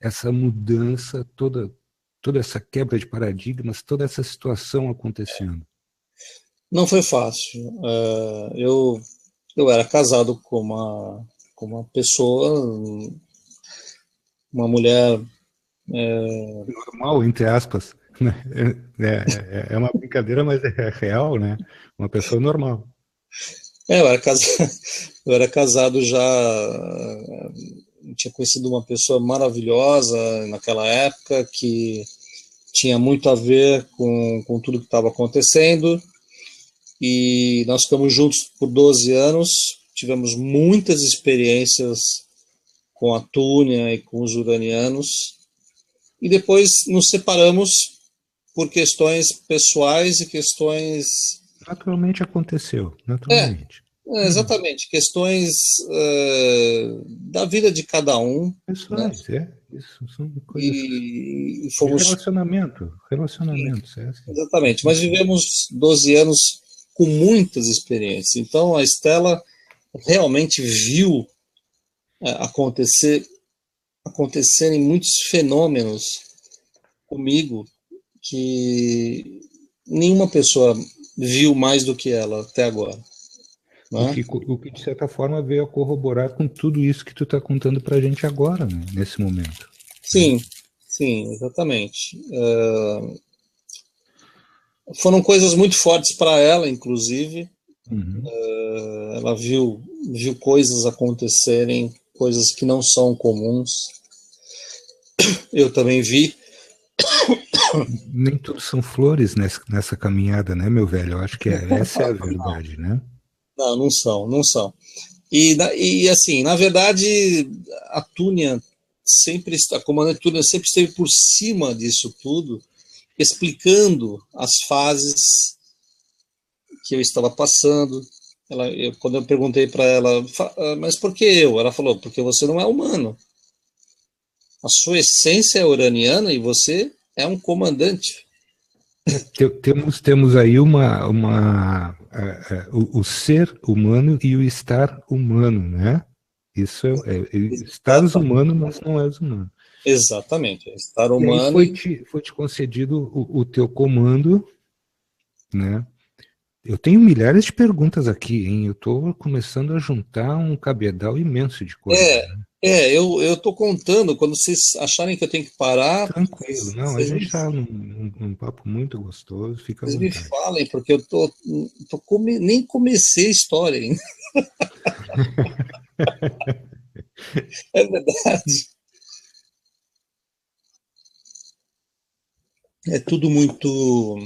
essa mudança, toda essa quebra de paradigmas, toda essa situação acontecendo? Não foi fácil. Eu era casado com uma pessoa, uma mulher... Normal, entre aspas. Né? É uma brincadeira, mas é real, né? Uma pessoa normal. Eu era casado já, tinha conhecido uma pessoa maravilhosa naquela época, que tinha muito a ver com tudo que estava acontecendo, e nós ficamos juntos por 12 anos, tivemos muitas experiências com a Túnia e com os uranianos, e depois nos separamos por questões pessoais e questões... Naturalmente aconteceu, naturalmente. Exatamente, questões da vida de cada um. Pessoais, né? Isso são coisas e fomos... relacionamentos. Assim. Exatamente, mas vivemos 12 anos com muitas experiências, então a Estela realmente viu acontecerem muitos fenômenos comigo que nenhuma pessoa viu mais do que ela até agora. Né? O que, de certa forma, veio a corroborar com tudo isso que tu está contando para a gente agora, né, nesse momento. Sim, exatamente. Foram coisas muito fortes para ela, inclusive. Uhum. Ela viu coisas acontecerem, coisas que não são comuns. Eu também vi. Nem tudo são flores nessa caminhada, né, meu velho? Eu acho que essa é a verdade, né? Não são. E assim, na verdade, a Túnia a comandante Túnia sempre esteve por cima disso tudo, explicando as fases que eu estava passando. Quando eu perguntei para ela, mas por que eu? Ela falou, porque você não é humano. A sua essência é uraniana e você é um comandante. Temos aí o ser humano e o estar humano, né? Isso estares humano, mas não és humano. Exatamente, estar humano. E aí foi te concedido o teu comando, né? Eu tenho milhares de perguntas aqui, hein? Eu estou começando a juntar um cabedal imenso de coisas. Eu estou contando, quando vocês acharem que eu tenho que parar... Tranquilo, não, a gente está num papo muito gostoso, fica à vontade. Vocês me falem, porque eu nem comecei a história ainda. É verdade. É tudo muito...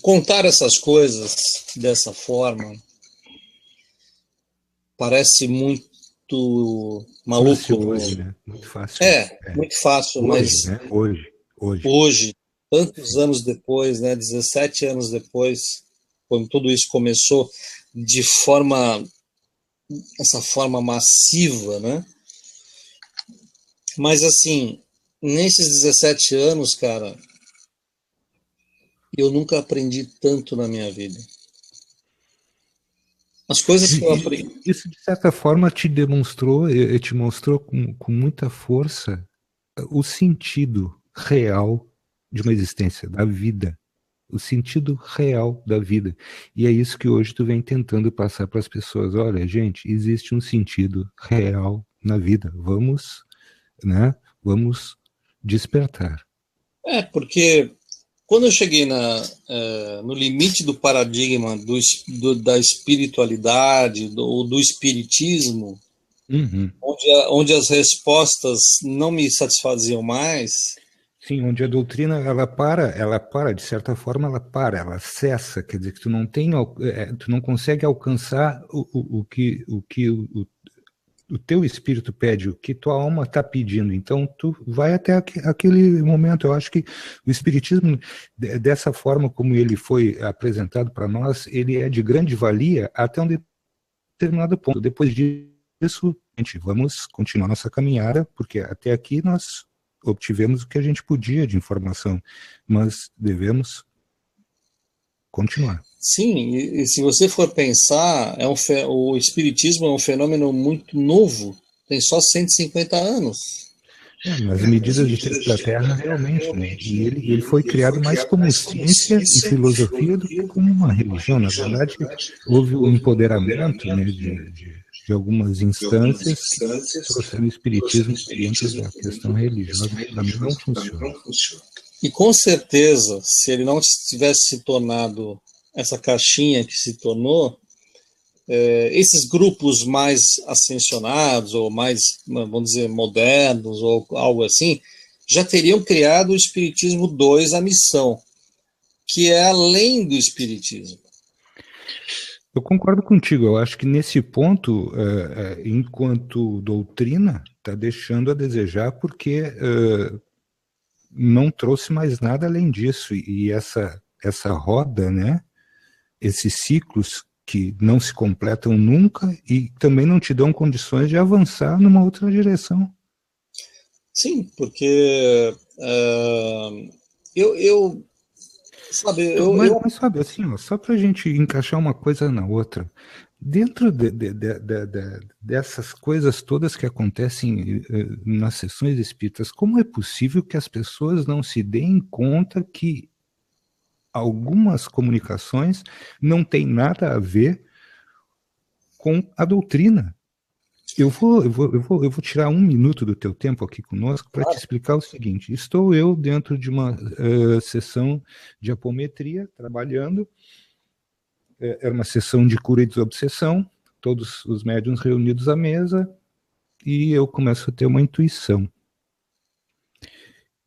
contar essas coisas dessa forma parece muito maluco. Hoje, né? Muito fácil. Muito fácil, hoje, mas... Né? Hoje, tantos anos depois, né, 17 anos depois, quando tudo isso começou essa forma massiva, né? Mas assim, nesses 17 anos, cara, eu nunca aprendi tanto na minha vida. As coisas que eu aprendi... Isso, de certa forma, te mostrou com muita força o sentido real de uma existência, da vida. O sentido real da vida. E é isso que hoje tu vem tentando passar para as pessoas. Olha, gente, existe um sentido real na vida. Vamos despertar. Porque quando eu cheguei no limite do paradigma da espiritualidade, do espiritismo, onde as respostas não me satisfaziam mais... Sim, onde a doutrina ela para, de certa forma ela cessa, quer dizer que tu não consegue alcançar o que o teu espírito pede, o que tua alma está pedindo. Então tu vai até aquele momento. Eu acho que o espiritismo, dessa forma como ele foi apresentado para nós, ele é de grande valia até um determinado ponto. Depois disso, gente, vamos continuar nossa caminhada, porque até aqui nós obtivemos o que a gente podia de informação, mas devemos continuar. Sim, e se você for pensar, o espiritismo é um fenômeno muito novo, tem só 150 anos. Nas medidas de tempo da Terra, realmente, né? E ele foi criado mais como ciência e filosofia do que como uma religião. Na verdade, houve o empoderamento, né, de algumas instâncias que trouxeram o espiritismo dentro da questão religiosa, que para mim não funciona. E com certeza, se ele não tivesse se tornado essa caixinha que se tornou, esses grupos mais ascensionados, ou mais, vamos dizer, modernos, ou algo assim, já teriam criado o Espiritismo 2, a missão, que é além do Espiritismo. Eu concordo contigo. Eu acho que nesse ponto, enquanto doutrina, está deixando a desejar porque não trouxe mais nada além disso. E essa roda, né? Esses ciclos que não se completam nunca e também não te dão condições de avançar numa outra direção. Sim, porque eu sabe, Mas sabe, assim, ó, só para a gente encaixar uma coisa na outra, dentro dessas coisas todas que acontecem nas sessões espíritas, como é possível que as pessoas não se deem conta que algumas comunicações não têm nada a ver com a doutrina? Eu vou tirar um minuto do teu tempo aqui conosco para te explicar o seguinte. Estou eu dentro de uma sessão de apometria, trabalhando. Era uma sessão de cura e desobsessão, todos os médiuns reunidos à mesa, e eu começo a ter uma intuição.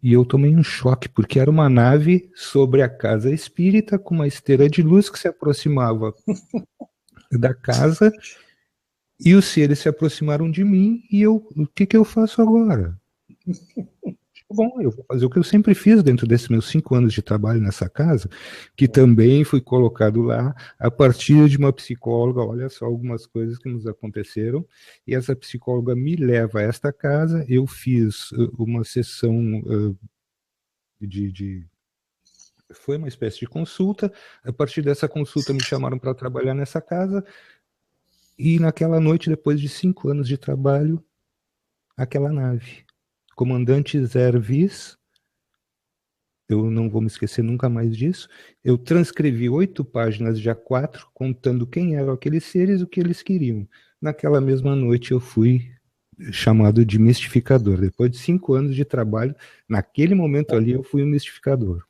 E eu tomei um choque, porque era uma nave sobre a casa espírita, com uma esteira de luz que se aproximava da casa, e os seres se aproximaram de mim, e o que eu faço agora? Bom, eu vou fazer o que eu sempre fiz dentro desses meus 5 anos de trabalho nessa casa, que também fui colocado lá a partir de uma psicóloga. Olha só algumas coisas que nos aconteceram, e essa psicóloga me leva a esta casa. Eu fiz uma sessão foi uma espécie de consulta. A partir dessa consulta me chamaram para trabalhar nessa casa, e naquela noite, depois de 5 anos de trabalho, aquela nave, comandante Zervis, eu não vou me esquecer nunca mais disso. Eu transcrevi 8 páginas de A4 contando quem eram aqueles seres e o que eles queriam. Naquela mesma noite eu fui chamado de mistificador. Depois de 5 anos de trabalho, naquele momento ali eu fui um mistificador.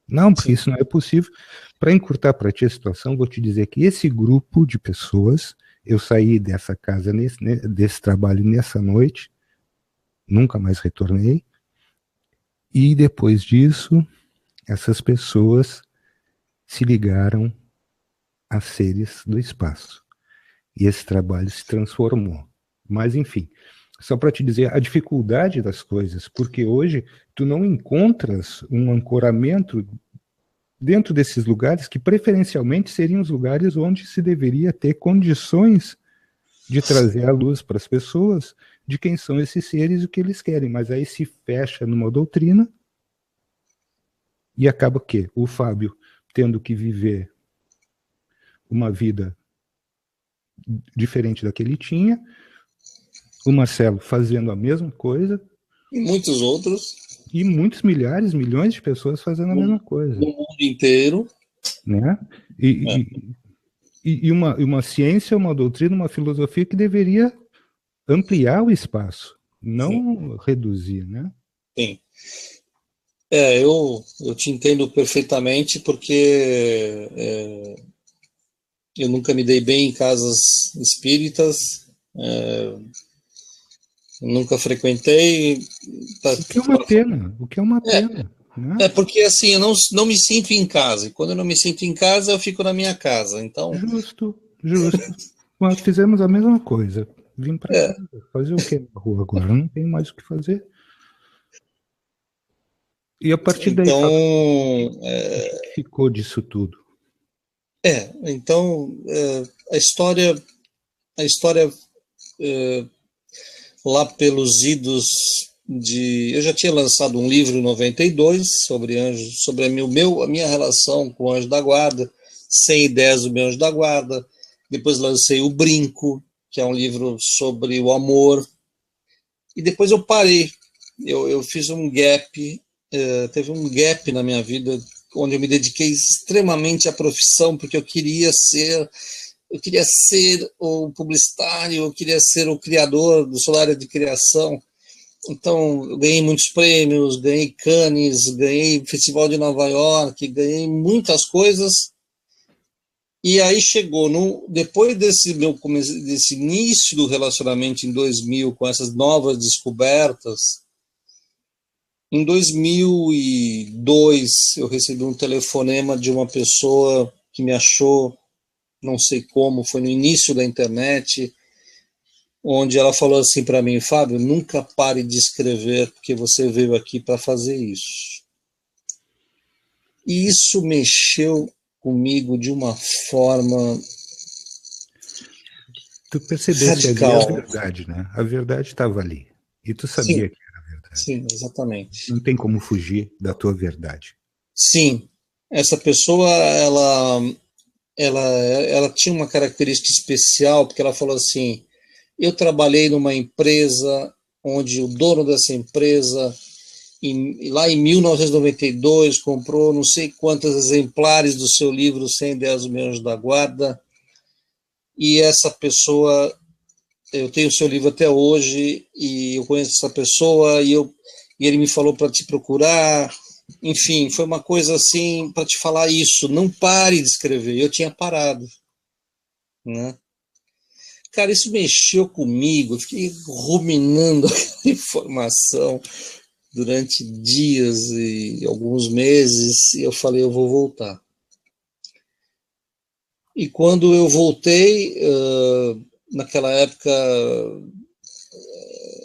Não, porque isso não é possível. Para encurtar para ti a situação, vou te dizer que esse grupo de pessoas, eu saí dessa casa, desse trabalho nessa noite, nunca mais retornei. E depois disso, essas pessoas se ligaram a seres do espaço. E esse trabalho se transformou. Mas, enfim, só para te dizer a dificuldade das coisas, porque hoje tu não encontras um ancoramento dentro desses lugares que preferencialmente seriam os lugares onde se deveria ter condições de trazer a luz para as pessoas de quem são esses seres e o que eles querem. Mas aí se fecha numa doutrina e acaba que o Fábio tendo que viver uma vida diferente da que ele tinha, o Marcelo fazendo a mesma coisa, e muitos outros, e muitos milhares, milhões de pessoas fazendo a mesma coisa. No mundo inteiro. Né? E uma ciência, uma doutrina, uma filosofia que deveria ampliar o espaço, não reduzir, né? Sim. Eu te entendo perfeitamente, porque eu nunca me dei bem em casas espíritas, nunca frequentei. O que é uma pena, o que é uma pena. Né? Porque assim, eu não me sinto em casa, e quando eu não me sinto em casa, eu fico na minha casa, então... Justo. Nós fizemos a mesma coisa, vim para casa, fazer o que na rua agora? Não tem mais o que fazer. E a partir daí, então, o que ficou disso tudo? Então, a história lá pelos idos de... Eu já tinha lançado um livro em 92 sobre anjos, sobre a minha relação com o Anjo da Guarda, 100 ideias do meu Anjo da Guarda. Depois lancei O Brinco, que é um livro sobre o amor. E depois eu parei. Eu fiz um gap, teve um gap na minha vida, onde eu me dediquei extremamente à profissão, porque eu queria ser o publicitário, eu queria ser o criador sou da área de criação. Então, eu ganhei muitos prêmios, ganhei Cannes, ganhei Festival de Nova York, ganhei muitas coisas. E aí chegou, depois desse início do relacionamento em 2000, com essas novas descobertas, em 2002 eu recebi um telefonema de uma pessoa que me achou não sei como, foi no início da internet, onde ela falou assim para mim: Fábio, nunca pare de escrever, porque você veio aqui para fazer isso. E isso mexeu comigo de uma forma Tu percebeste ali radical. a verdade, né? A verdade estava ali. E tu sabia que era a verdade. Sim, exatamente. Não tem como fugir da tua verdade. Sim, essa pessoa, ela tinha uma característica especial, porque ela falou assim: eu trabalhei numa empresa onde o dono dessa empresa, lá em 1992, comprou não sei quantos exemplares do seu livro 100 Ideias do Meu Anjo da Guarda, e essa pessoa, eu tenho o seu livro até hoje, e eu conheço essa pessoa, e ele me falou para te procurar. Enfim, foi uma coisa assim, para te falar isso: não pare de escrever. Eu tinha parado, né? Cara, isso mexeu comigo, eu fiquei ruminando aquela informação durante dias e alguns meses, e eu falei: eu vou voltar. E quando eu voltei, naquela época,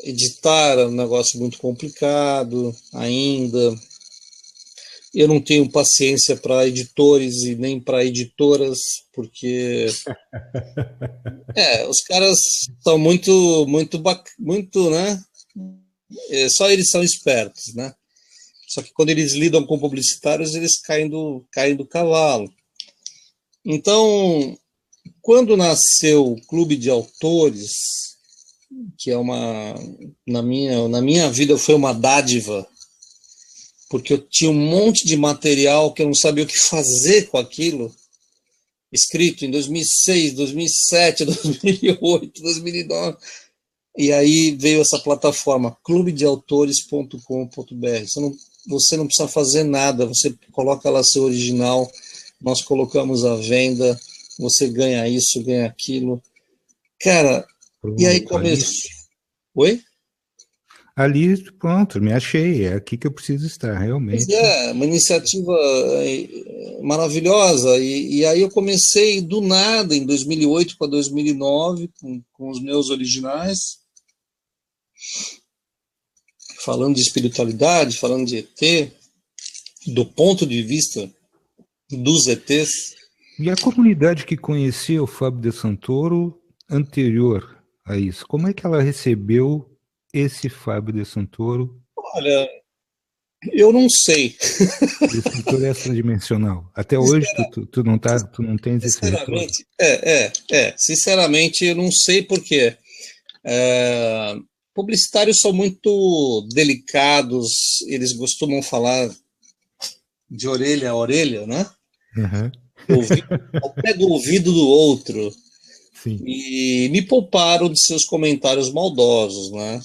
editar era um negócio muito complicado ainda. Eu não tenho paciência para editores e nem para editoras, porque os caras são muito, né? Só eles são espertos, né? Só que quando eles lidam com publicitários, eles caem do cavalo. Então, quando nasceu o Clube de Autores, que é na minha vida foi uma dádiva, porque eu tinha um monte de material que eu não sabia o que fazer com aquilo, escrito em 2006, 2007, 2008, 2009. E aí veio essa plataforma, clubedeautores.com.br. Você não precisa fazer nada, você coloca lá seu original, nós colocamos à venda, você ganha isso, ganha aquilo. Cara, Pronto, e aí começou. Oi? Ali, pronto, me achei. É aqui que eu preciso estar, realmente. Uma iniciativa maravilhosa. E aí eu comecei do nada, em 2008 para 2009, com os meus originais, falando de espiritualidade, falando de ET, do ponto de vista dos ETs. E a comunidade que conhecia o Fábio de Santoro anterior a isso, como é que ela recebeu esse Fábio de Santoro? Olha, eu não sei. O escritor extradimensional. Até hoje tu não tens esse retorno. Sinceramente, eu não sei porque publicitários são muito delicados, eles costumam falar de orelha a orelha, né? Uhum. Ao pé do ouvido do outro. Sim. E me pouparam de seus comentários maldosos, né?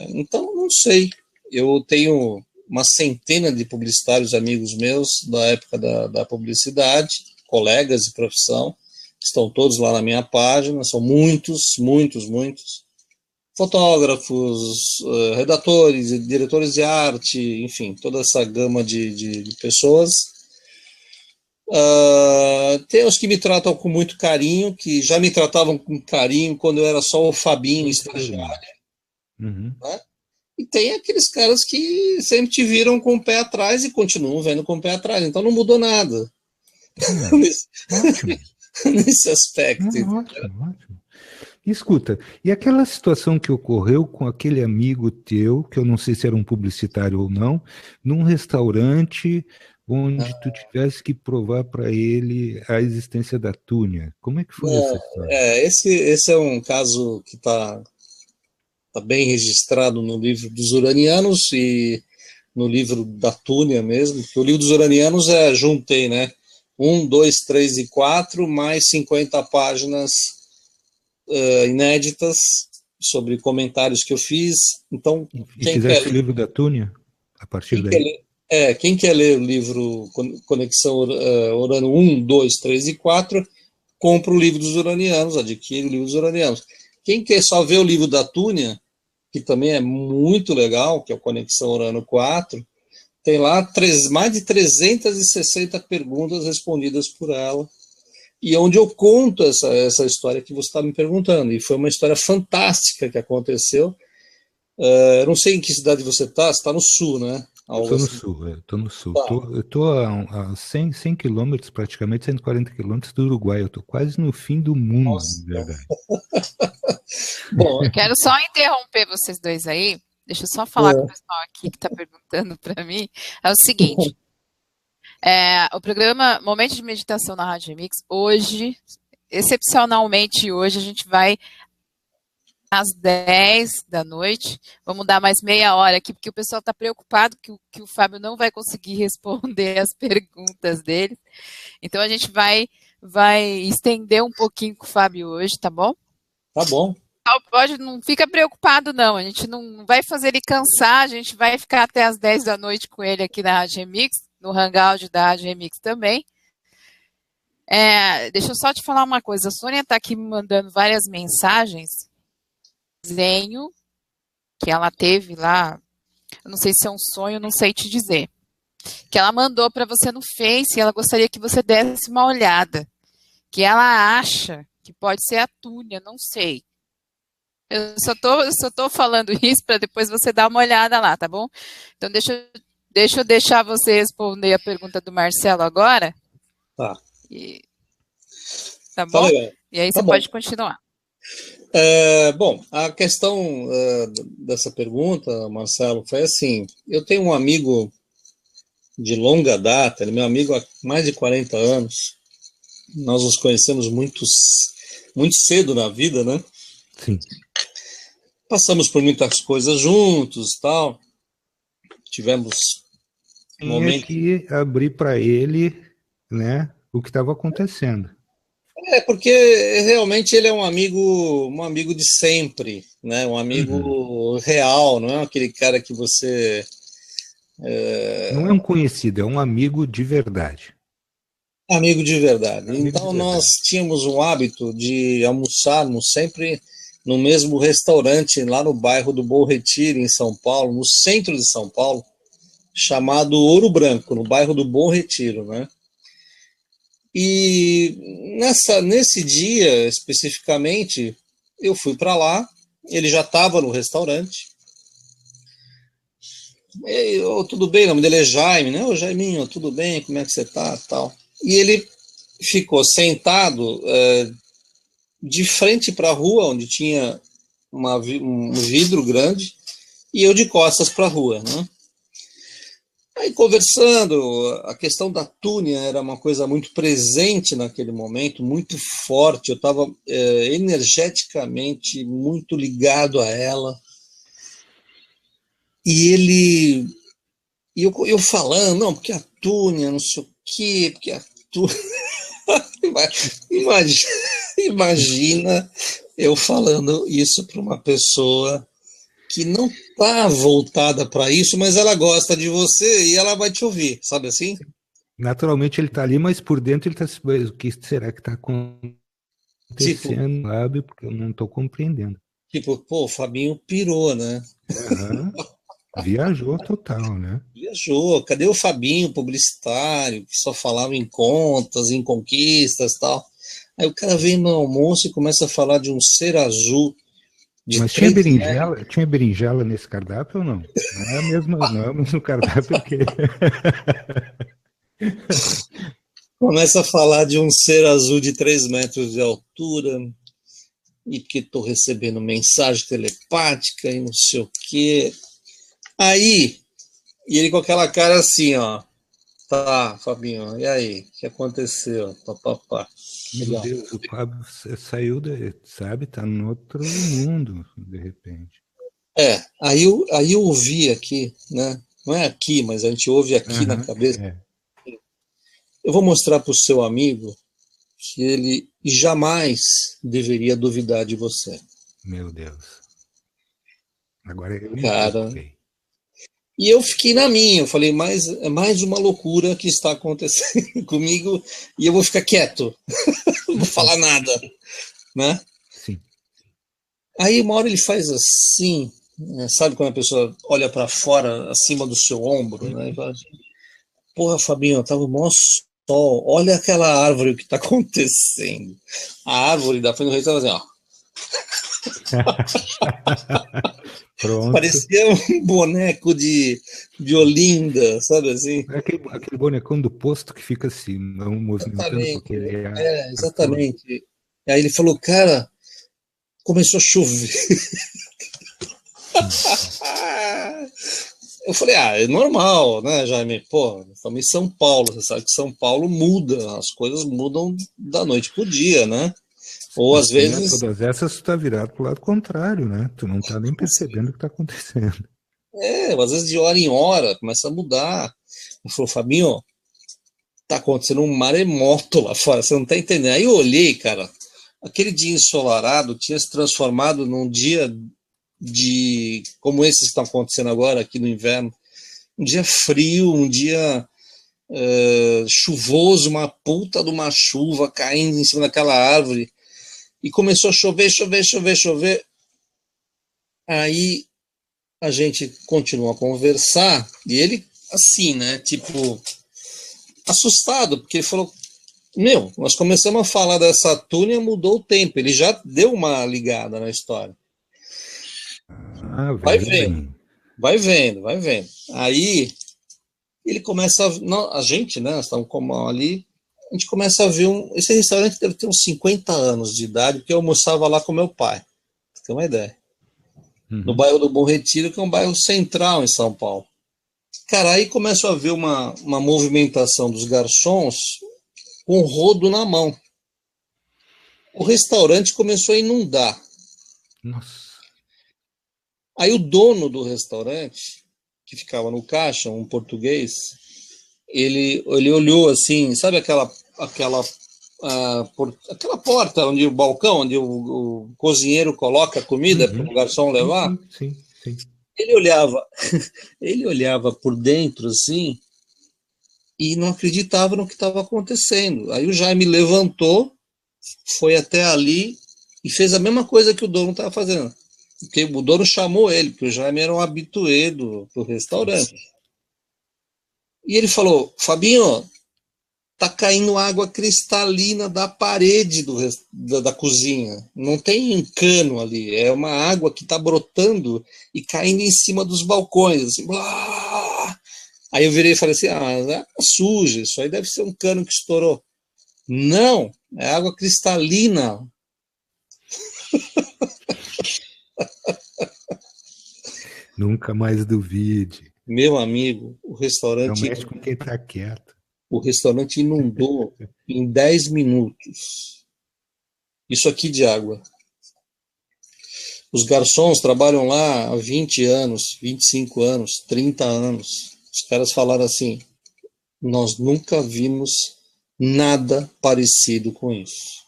Então, não sei. Eu tenho uma centena de publicitários amigos meus da época da publicidade, colegas de profissão, estão todos lá na minha página, são muitos, fotógrafos, redatores, diretores de arte, enfim, toda essa gama de pessoas. Tem os que me tratam com muito carinho, que já me tratavam com carinho quando eu era só o Fabinho estagiário. Uhum. Né? E tem aqueles caras que sempre te viram com o pé atrás e continuam vendo com o pé atrás. Então não mudou nada. Nesse aspecto. Ótimo. Escuta, e aquela situação que ocorreu com aquele amigo teu, que eu não sei se era um publicitário ou não, num restaurante onde tu tivesse que provar para ele a existência da túnia. Como é que foi essa história? Esse é um caso que está bem registrado no livro dos Uranianos e no livro da túnia mesmo, porque o livro dos Uranianos juntei, né? 1, 2, 3 e 4, mais 50 páginas inéditas sobre comentários que eu fiz. Então, E fizeste o livro da túnia a partir daí? Quem quer ler o livro Conexão Urano 1, 2, 3 e 4, compra o livro dos Uranianos, adquire o livro dos Uranianos. Quem quer só ver o livro da túnia, que também é muito legal, que é o Conexão Urano 4, tem lá mais de 360 perguntas respondidas por ela. e onde eu conto essa história que você está me perguntando. E foi uma história fantástica que aconteceu. Eu não sei em que cidade você está no sul, né? Eu estou no sul, eu estou no sul. Tá. Eu estou a 100 quilômetros, praticamente 140 quilômetros do Uruguai. Eu estou quase no fim do mundo, Nossa. na verdade. Bom, Eu quero só interromper vocês dois aí. Deixa eu só falar com o pessoal aqui que está perguntando para mim. É o seguinte. O programa Momento de Meditação na Rádio Remix, hoje, excepcionalmente hoje, a gente vai às 10 da noite, vamos dar mais meia hora aqui, porque o pessoal está preocupado que o Fábio não vai conseguir responder as perguntas dele. Então a gente vai estender um pouquinho com o Fábio hoje, tá bom? tá bom. Não fica preocupado, não. A gente não vai fazer ele cansar, a gente vai ficar até às 10 da noite com ele aqui na Rádio Remix, no Hangout da Rádio Remix também. Deixa eu só te falar uma coisa. A Sônia está aqui me mandando várias mensagens. Desenho que ela teve lá, eu não sei se é um sonho, não sei te dizer. Que ela mandou para você no Face e ela gostaria que você desse uma olhada. Que ela acha que pode ser a Túnia, não sei. Eu só tô falando isso para depois você dar uma olhada lá, tá bom? Então deixa eu deixar você responder a pergunta do Marcelo agora. Tá. Tá bom? Legal. E aí você pode continuar. Bom, a questão dessa pergunta, Marcelo, foi assim: eu tenho um amigo de longa data, ele é meu amigo há mais de 40 anos. Nós nos conhecemos muito cedo na vida, né? Sim. Passamos por muitas coisas juntos, tal. Tivemos momentos que abrir para ele, né, o que estava acontecendo. Porque realmente ele é um amigo de sempre, né? Um amigo real, não é aquele cara que você... Não é um conhecido, é um amigo de verdade. Amigo de verdade. Então nós tínhamos um hábito de almoçarmos sempre no mesmo restaurante lá no bairro do Bom Retiro, em São Paulo, no centro de São Paulo, chamado Ouro Branco, no bairro do Bom Retiro, né? E nesse dia, especificamente, eu fui para lá, ele já estava no restaurante. Tudo bem, o nome dele é Jaime, né? Ô Jaiminho, tudo bem, como é que você tá? Tal. E ele ficou sentado de frente para a rua, onde tinha um vidro grande, e eu de costas para a rua, né? Aí conversando, a questão da Túnia era uma coisa muito presente naquele momento, muito forte, eu estava energeticamente muito ligado a ela. E eu falando, não, porque a Túnia, não sei o quê, porque a Túnia... Imagina eu falando isso para uma pessoa que não está voltada para isso, mas ela gosta de você e ela vai te ouvir, sabe assim? Naturalmente ele está ali, mas por dentro ele está... O que será que está acontecendo, sabe? Porque eu não estou compreendendo. Tipo, pô, o Fabinho pirou, né? Viajou total, né? Viajou. Cadê o Fabinho, publicitário, que só falava em contas, em conquistas e tal? Aí o cara vem no almoço e começa a falar de um ser azul. Mas tinha berinjela nesse cardápio ou não? Não é o mesmo cardápio que... Começa a falar de um ser azul de 3 metros de altura, e que estou recebendo mensagem telepática e não sei o quê. Aí, e ele com aquela cara assim, ó. Tá, Fabinho, e aí? O que aconteceu? Papapá. Meu Deus, o Fábio saiu, sabe? Tá no outro mundo, de repente. Aí eu ouvi aqui, né? Não é aqui, mas a gente ouve aqui na cabeça. Eu vou mostrar para o seu amigo que ele jamais deveria duvidar de você. Meu Deus. Agora eu me preocupei. E eu fiquei na minha, eu falei, é mais uma loucura que está acontecendo comigo e eu vou ficar quieto, não vou falar nada, né? Sim. Aí uma hora ele faz assim, né? Sabe quando a pessoa olha para fora, acima do seu ombro, né? E fala assim, porra, Fabinho, eu tava mó sol, olha aquela árvore, o que está acontecendo. A árvore da frente do restaurante, assim, ó. Pronto. Parecia um boneco de Olinda, sabe assim? É aquele bonecão do posto que fica assim, não movimentando Exatamente, porque ele é exatamente. Aí ele falou, cara, começou a chover. Eu falei, é normal, né, Jaime? Pô, estamos em São Paulo, você sabe que São Paulo muda, as coisas mudam da noite pro dia, né? Ou às vezes... Todas essas tu tá virado pro lado contrário, né? Tu não tá nem percebendo o que tá acontecendo. Às vezes de hora em hora começa a mudar. Ele falou, Fabinho, tá acontecendo um maremoto lá fora, você não tá entendendo. Aí eu olhei, cara, aquele dia ensolarado tinha se transformado num dia como esses que estão acontecendo agora aqui no inverno, um dia frio, um dia chuvoso, uma puta de uma chuva caindo em cima daquela árvore, e começou a chover, chover, chover, chover. Aí a gente continuou a conversar, e ele assim, né, tipo, assustado, porque ele falou, nós começamos a falar dessa túnel, mudou o tempo, ele já deu uma ligada na história. Vai vendo, vai vendo, vai vendo. Aí ele começa a gente, né, nós estamos como ali, a gente começa a ver esse restaurante deve ter uns 50 anos de idade, porque eu almoçava lá com meu pai, pra ter uma ideia. No bairro do Bom Retiro, que é um bairro central em São Paulo. Cara, aí começo a ver uma movimentação dos garçons com rodo na mão. O restaurante começou a inundar. Nossa. Aí o dono do restaurante, que ficava no caixa, um português, ele olhou assim, sabe aquela porta, onde o balcão, onde o cozinheiro coloca a comida para o garçom levar? Sim. Ele olhava por dentro assim e não acreditava no que estava acontecendo. Aí o Jaime levantou, foi até ali e fez a mesma coisa que o dono estava fazendo. Porque o dono chamou ele, porque o Jaime era um habitué do restaurante. E ele falou, Fabinho, tá caindo água cristalina da parede da cozinha. Não tem cano ali, é uma água que tá brotando e caindo em cima dos balcões. Assim, blá. Aí eu virei e falei assim, é suja, isso aí deve ser um cano que estourou. Não, é água cristalina. Nunca mais duvide. Meu amigo, o restaurante... Não mexe com quem tá quieto. O restaurante inundou em 10 minutos. Isso aqui de água. Os garçons trabalham lá há 20 anos, 25 anos, 30 anos. Os caras falaram assim, nós nunca vimos nada parecido com isso.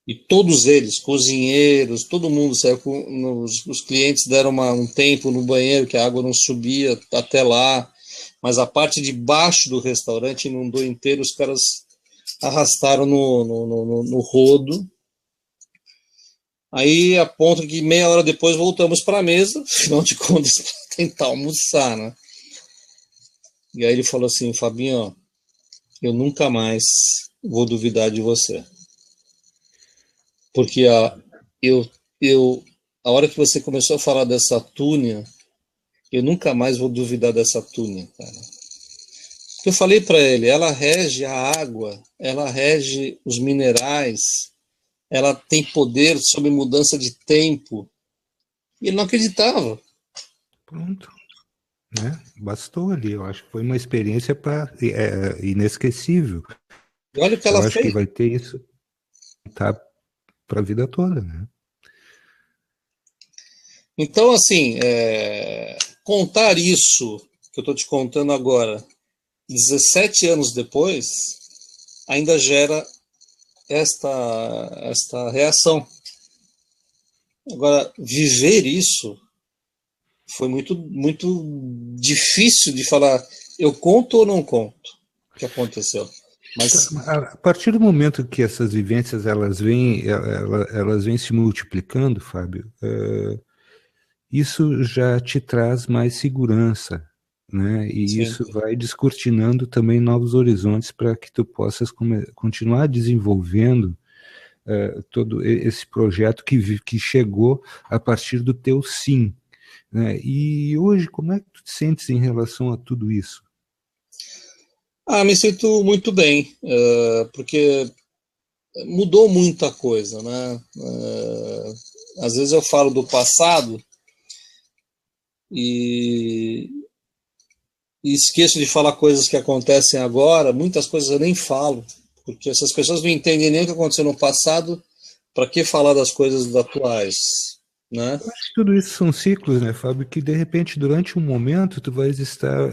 E todos eles, cozinheiros, todo mundo saiu os clientes deram um tempo no banheiro que a água não subia até lá, mas a parte de baixo do restaurante inundou inteiro, os caras arrastaram no rodo. Aí a ponto que meia hora depois voltamos para a mesa, afinal de contas, para tentar almoçar, né? E aí ele falou assim, Fabinho, eu nunca mais vou duvidar de você. Porque a hora que você começou a falar dessa túnia, eu nunca mais vou duvidar dessa túnia, cara. Eu falei para ele, ela rege a água, ela rege os minerais, ela tem poder sobre mudança de tempo. E ele não acreditava. Pronto. Né? Bastou ali, eu acho que foi uma experiência inesquecível. E olha o que ela fez. Eu acho que vai ter isso para a vida toda, né? Então, assim, contar isso que eu estou te contando agora, 17 anos depois, ainda gera esta reação. Agora, viver isso foi muito, muito difícil de falar, eu conto ou não conto o que aconteceu. Mas a partir do momento que essas vivências elas vêm se multiplicando, Fábio, isso já te traz mais segurança né? E Sim. isso vai descortinando também novos horizontes para que tu possas continuar desenvolvendo todo esse projeto que chegou a partir do teu sim, né? E hoje, como é que tu te sentes em relação a tudo isso? Me sinto muito bem, porque mudou muita coisa, né? Às vezes eu falo do passado e esqueço de falar coisas que acontecem agora, muitas coisas eu nem falo, porque essas pessoas não entendem nem o que aconteceu no passado, para que falar das coisas atuais, né? Eu acho que tudo isso são ciclos, né, Fábio, que de repente durante um momento tu vais estar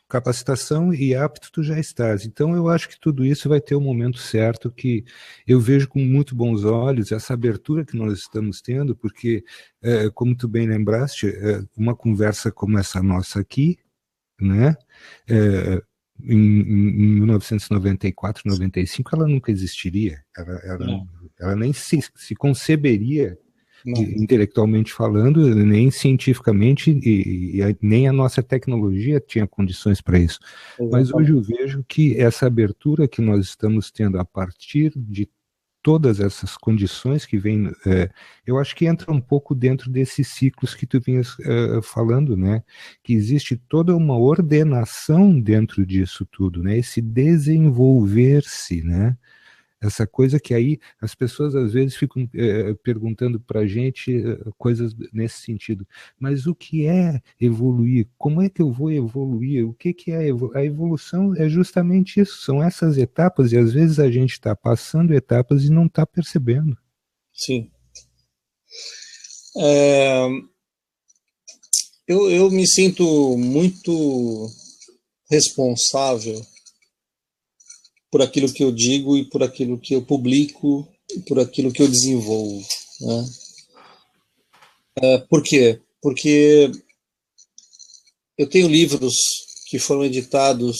capacitação e apto tu já estás. Então eu acho que tudo isso vai ter um momento certo que eu vejo com muito bons olhos essa abertura que nós estamos tendo, porque como tu bem lembraste, uma conversa como essa nossa aqui, né, em 1994, 95, ela nunca existiria, ela nem se conceberia intelectualmente falando, nem cientificamente, e nem a nossa tecnologia tinha condições para isso. Exatamente. Mas hoje eu vejo que essa abertura que nós estamos tendo a partir de todas essas condições que vêm, eu acho que entra um pouco dentro desses ciclos que tu vinhas falando, né? Que existe toda uma ordenação dentro disso tudo, né? Esse desenvolver-se, né? Essa coisa que aí as pessoas às vezes ficam perguntando para a gente coisas nesse sentido. Mas o que é evoluir? Como é que eu vou evoluir? O que é a evolução? É justamente isso, são essas etapas, e às vezes a gente está passando etapas e não está percebendo. Sim. Eu me sinto muito responsável por aquilo que eu digo e por aquilo que eu publico e por aquilo que eu desenvolvo, né? Por quê? Porque eu tenho livros que foram editados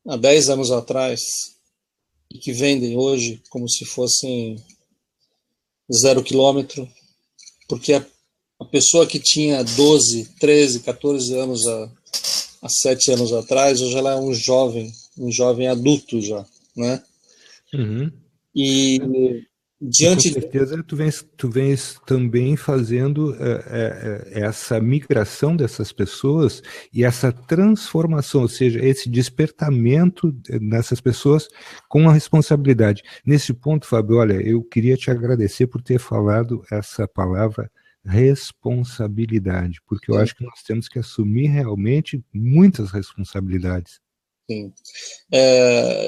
há 10 anos atrás e que vendem hoje como se fossem 0 quilômetro, porque a pessoa que tinha 12, 13, 14 anos há 7 anos atrás, hoje ela é um jovem adulto já, né? Uhum. E diante com certeza tu vens também fazendo essa migração dessas pessoas e essa transformação, ou seja, esse despertamento nessas pessoas com a responsabilidade. Nesse ponto, Fábio, olha, eu queria te agradecer por ter falado essa palavra responsabilidade, porque eu acho que nós temos que assumir realmente muitas responsabilidades. Sim.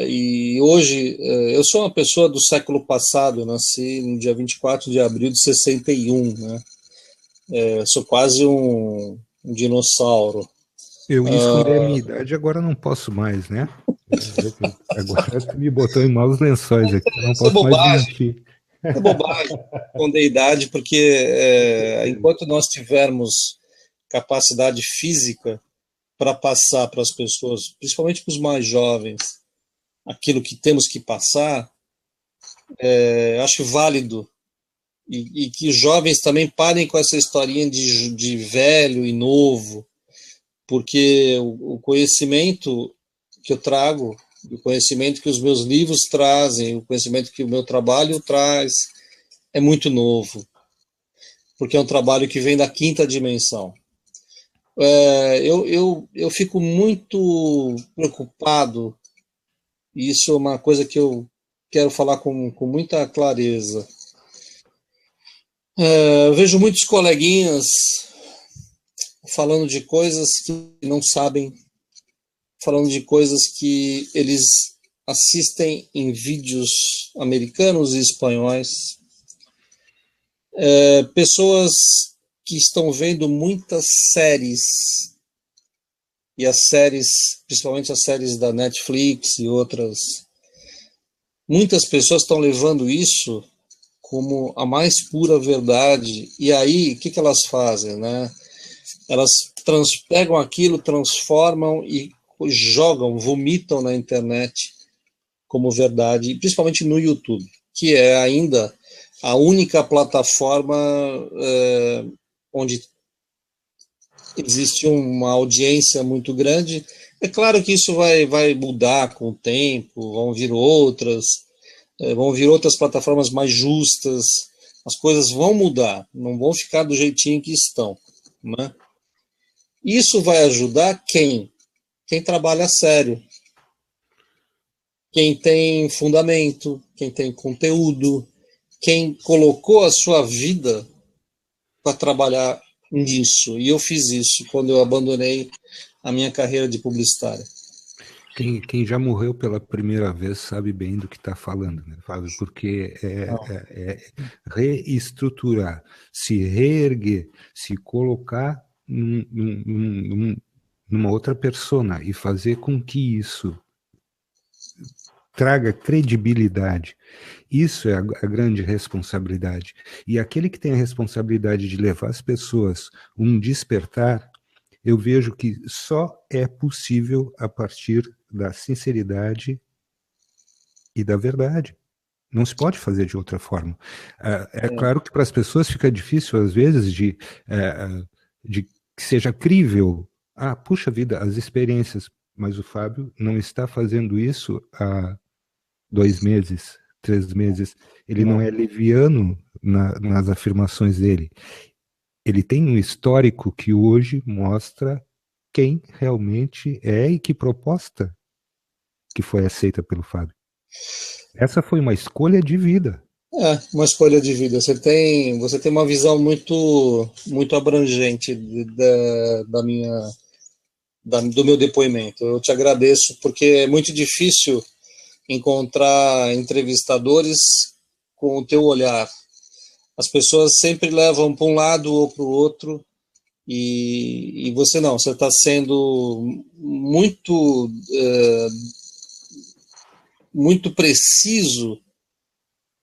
E hoje, eu sou uma pessoa do século passado, eu nasci no dia 24 de abril de 61, né? Sou quase um dinossauro. Eu ia esconder a minha idade, agora não posso mais, né? Agora tu me botou em maus lençóis aqui, eu não posso mais mentir. É bobagem esconder a idade, porque enquanto nós tivermos capacidade física para passar para as pessoas, principalmente para os mais jovens, aquilo que temos que passar, acho válido. E que os jovens também parem com essa historinha de velho e novo, porque o conhecimento que eu trago, o conhecimento que os meus livros trazem, o conhecimento que o meu trabalho traz, é muito novo, porque é um trabalho que vem da quinta dimensão. Eu fico muito preocupado, e isso é uma coisa que eu quero falar com muita clareza. Eu vejo muitos coleguinhas falando de coisas que não sabem, falando de coisas que eles assistem em vídeos americanos e espanhóis. Pessoas que estão vendo muitas séries, e as séries, principalmente as séries da Netflix e outras, muitas pessoas estão levando isso como a mais pura verdade. E aí, o que elas fazem, né? Elas pegam aquilo, transformam e jogam, vomitam na internet como verdade, principalmente no YouTube, que é ainda a única plataforma onde existe uma audiência muito grande. É claro que isso vai mudar com o tempo, vão vir outras plataformas mais justas, as coisas vão mudar, não vão ficar do jeitinho que estão, né? Isso vai ajudar quem? Quem trabalha sério, quem tem fundamento, quem tem conteúdo, quem colocou a sua vida para trabalhar nisso. E eu fiz isso quando eu abandonei a minha carreira de publicitário. Quem já morreu pela primeira vez sabe bem do que está falando, né, Fábio? Porque é reestruturar, se reerguer, se colocar numa outra persona e fazer com que isso traga credibilidade. Isso é a grande responsabilidade. E aquele que tem a responsabilidade de levar as pessoas um despertar, eu vejo que só é possível a partir da sinceridade e da verdade. Não se pode fazer de outra forma. É claro que para as pessoas fica difícil, às vezes, de que seja crível. Puxa vida, as experiências. Mas o Fábio não está fazendo isso há 2 meses, 3 meses. Ele não é leviano nas afirmações dele. Ele tem um histórico que hoje mostra quem realmente é e que proposta que foi aceita pelo Fábio. Essa foi uma escolha de vida. Uma escolha de vida. Você tem uma visão muito, muito abrangente do meu depoimento. Eu te agradeço, porque é muito difícil encontrar entrevistadores com o teu olhar. As pessoas sempre levam para um lado ou para o outro, e você não, você está sendo muito, muito preciso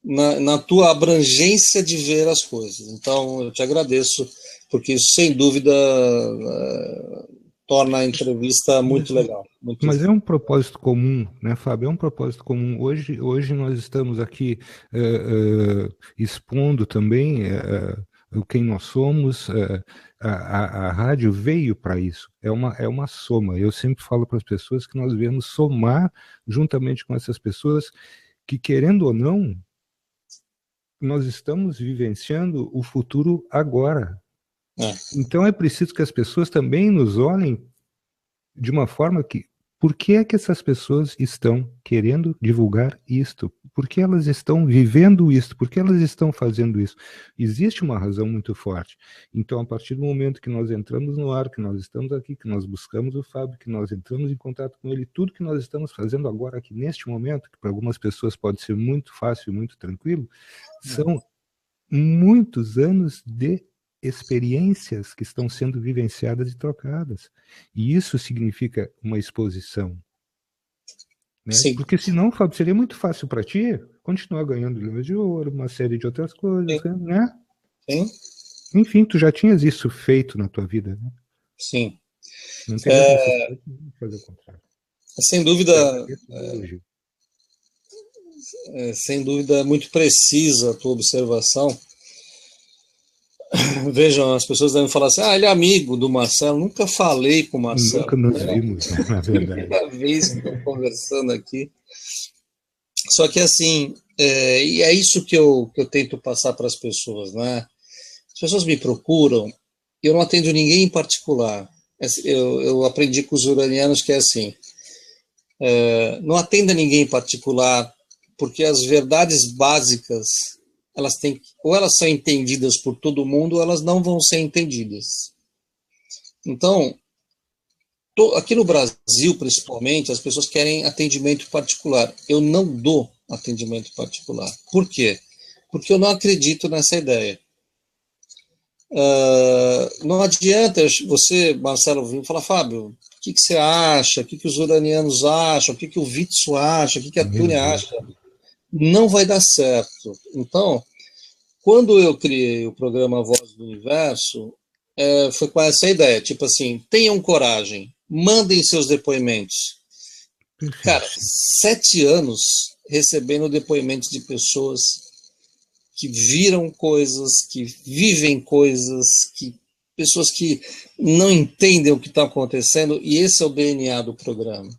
na tua abrangência de ver as coisas. Então, eu te agradeço, porque isso, sem dúvida, torna a entrevista muito legal. Mas é um propósito comum, né, Fábio? É um propósito comum. Hoje nós estamos aqui expondo também quem nós somos. A rádio veio para isso. É uma soma. Eu sempre falo para as pessoas que nós viemos somar juntamente com essas pessoas que, querendo ou não, nós estamos vivenciando o futuro agora. Então é preciso que as pessoas também nos olhem de uma forma que... Por que é que essas pessoas estão querendo divulgar isto? Por que elas estão vivendo isto? Por que elas estão fazendo isso? Existe uma razão muito forte. Então, a partir do momento que nós entramos no ar, que nós estamos aqui, que nós buscamos o Fábio, que nós entramos em contato com ele, tudo que nós estamos fazendo agora aqui neste momento, que para algumas pessoas pode ser muito fácil, muito tranquilo, são muitos anos de experiências que estão sendo vivenciadas e trocadas. E isso significa uma exposição. Né? Porque senão, Fábio, seria muito fácil para ti continuar ganhando livros de ouro, uma série de outras coisas, né? Sim. Enfim, tu já tinhas isso feito na tua vida, né? Sim. Não teria necessidade de fazer o contrário. Sem dúvida, muito precisa a tua observação. Vejam, as pessoas devem falar assim, ele é amigo do Marcelo. Nunca falei com o Marcelo. Nunca nos vimos, na verdade. Primeira vez que estou conversando aqui. Só que assim, e é isso que eu tento passar para as pessoas, né? As pessoas me procuram, eu não atendo ninguém em particular. Eu aprendi com os uranianos que é assim, não atenda ninguém em particular, porque as verdades básicas, ou elas são entendidas por todo mundo, ou elas não vão ser entendidas. Então, aqui no Brasil, principalmente, as pessoas querem atendimento particular. Eu não dou atendimento particular. Por quê? Porque eu não acredito nessa ideia. Não adianta você, Marcelo, vir e falar, Fábio, o que você acha? O que os uranianos acham? O que o Vitsu acha? O que a Túnia acha? Não vai dar certo. Então, quando eu criei o programa Voz do Universo, foi com essa ideia, tipo assim, tenham coragem, mandem seus depoimentos. Cara, 7 anos recebendo depoimentos de pessoas que viram coisas, que vivem coisas, que pessoas que não entendem o que está acontecendo, e esse é o DNA do programa.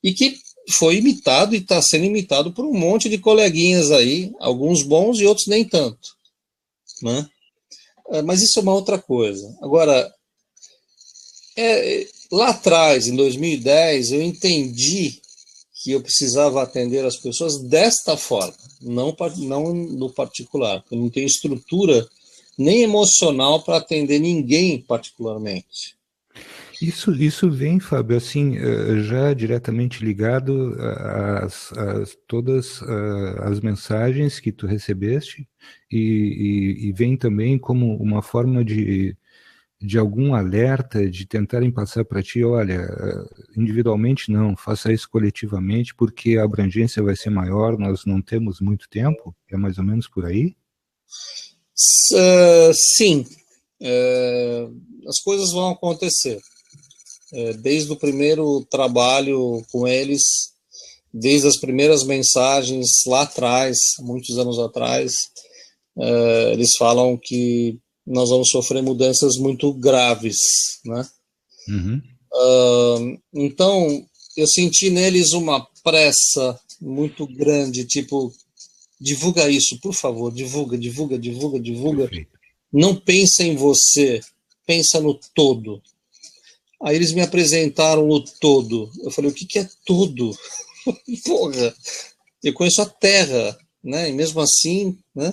E que foi imitado e está sendo imitado por um monte de coleguinhas aí, alguns bons e outros nem tanto, né? Mas isso é uma outra coisa. Agora, lá atrás, em 2010, eu entendi que eu precisava atender as pessoas desta forma, não no particular, porque eu não tenho estrutura nem emocional para atender ninguém particularmente. Isso vem, Fábio, assim, já diretamente ligado a todas as mensagens que tu recebeste e vem também como uma forma de algum alerta, de tentarem passar para ti, olha, individualmente não, faça isso coletivamente, porque a abrangência vai ser maior, nós não temos muito tempo, é mais ou menos por aí? Sim, as coisas vão acontecer. Desde o primeiro trabalho com eles, desde as primeiras mensagens lá atrás, muitos anos atrás, eles falam que nós vamos sofrer mudanças muito graves, né? Uhum. Então, eu senti neles uma pressa muito grande, tipo, divulga isso, por favor, divulga. Perfeito. Não pensa em você, pensa no todo. Aí eles me apresentaram o todo. Eu falei, o que é todo? Porra, eu conheço a Terra, né? E mesmo assim, né?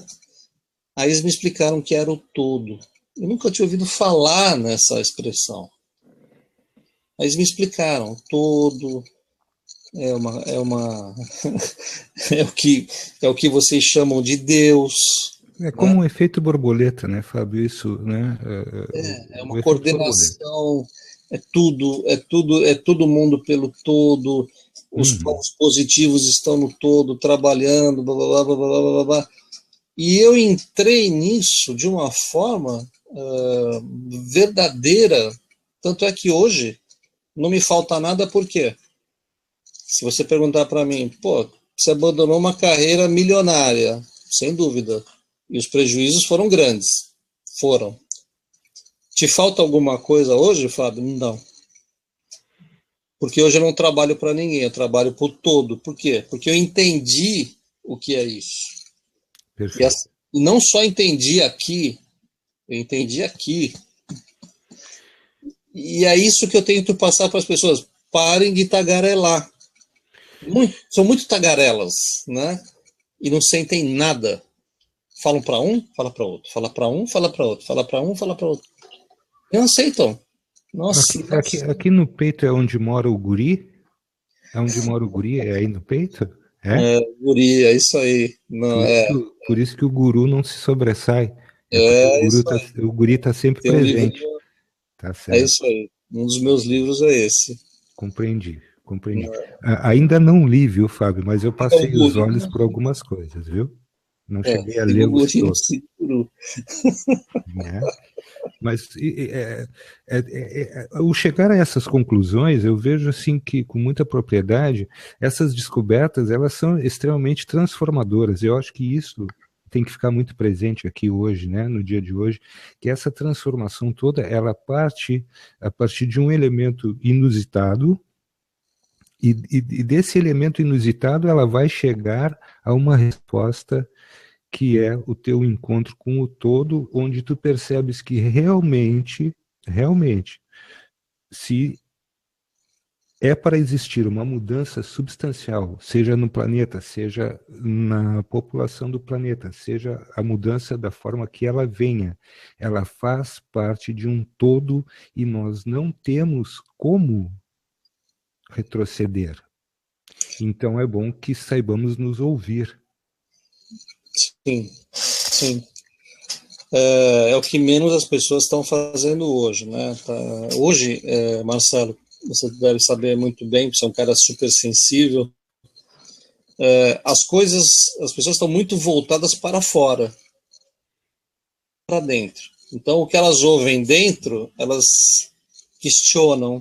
Aí eles me explicaram que era o todo. Eu nunca tinha ouvido falar nessa expressão. Aí eles me explicaram, todo é o que vocês chamam de Deus. É como, né, um efeito borboleta, né, Fábio? Isso, né? É uma coordenação, é todo mundo pelo todo, os pontos positivos estão no todo, trabalhando, blá, blá, blá, blá, blá, blá, blá. E eu entrei nisso de uma forma verdadeira, tanto é que hoje não me falta nada, por quê? Se você perguntar para mim, pô, você abandonou uma carreira milionária, sem dúvida, e os prejuízos foram grandes, foram. Te falta alguma coisa hoje, Fábio? Não. Porque hoje eu não trabalho para ninguém, eu trabalho por todo. Por quê? Porque eu entendi o que é isso. Perfeito. E não só entendi aqui, eu entendi aqui. E é isso que eu tento passar para as pessoas. Parem de tagarelar. São muito tagarelas, né? E não sentem nada. Falam para um, fala para outro. Fala para um, fala para outro. Fala para um, fala para outro. Não aceitam. Nossa. Aqui no peito é onde mora o guri? É onde mora o guri? É aí no peito? Guri, é isso aí. Não, por isso que o guru não se sobressai. O guri está sempre presente. Livro, tá certo. É isso aí. Um dos meus livros é esse. Compreendi. Ainda não li, viu, Fábio? Mas eu passei os olhos por algumas coisas, viu? Não cheguei a ler os todos. Né? Mas ao chegar a essas conclusões, eu vejo assim que, com muita propriedade, essas descobertas elas são extremamente transformadoras. Eu acho que isso tem que ficar muito presente aqui hoje, né, no dia de hoje, que essa transformação toda ela parte a partir de um elemento inusitado, e desse elemento inusitado ela vai chegar a uma resposta que é o teu encontro com o todo, onde tu percebes que realmente, se é para existir uma mudança substancial, seja no planeta, seja na população do planeta, seja a mudança da forma que ela venha, ela faz parte de um todo e nós não temos como retroceder. Então é bom que saibamos nos ouvir. Sim. É o que menos as pessoas estão fazendo hoje, né? Hoje, Marcelo, você deve saber muito bem, você é um cara super sensível. As pessoas estão muito voltadas para fora, para dentro. Então, o que elas ouvem dentro, elas questionam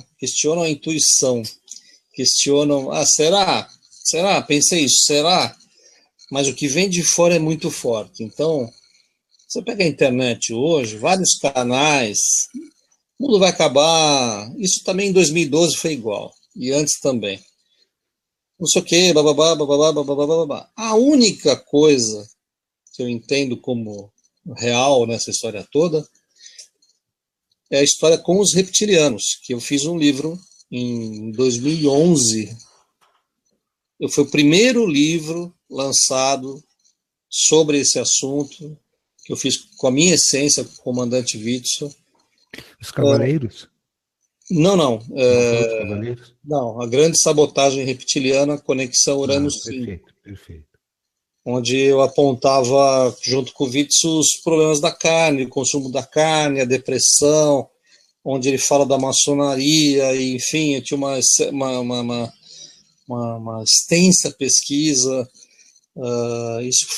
a intuição, questionam, será? Pensei isso, será? Mas o que vem de fora é muito forte. Então, Você pega a internet hoje, vários canais, o mundo vai acabar. Isso também em 2012 foi igual, e antes também. Não sei o quê, bababá, bababá, bababá, bababá. A única coisa que eu entendo como real nessa história toda é a história com os reptilianos, que eu fiz um livro em 2011. Foi o primeiro livro lançado sobre esse assunto, que eu fiz com a minha essência, com o comandante Witzel. Os Cavaleiros? Não. Não foi os Cavaleiros? Não, a grande sabotagem reptiliana, conexão Urano-Sim. Perfeito. Onde eu apontava, junto com o Witzel, os problemas da carne, o consumo da carne, a depressão, onde ele fala da maçonaria, e, enfim, eu tinha uma extensa pesquisa.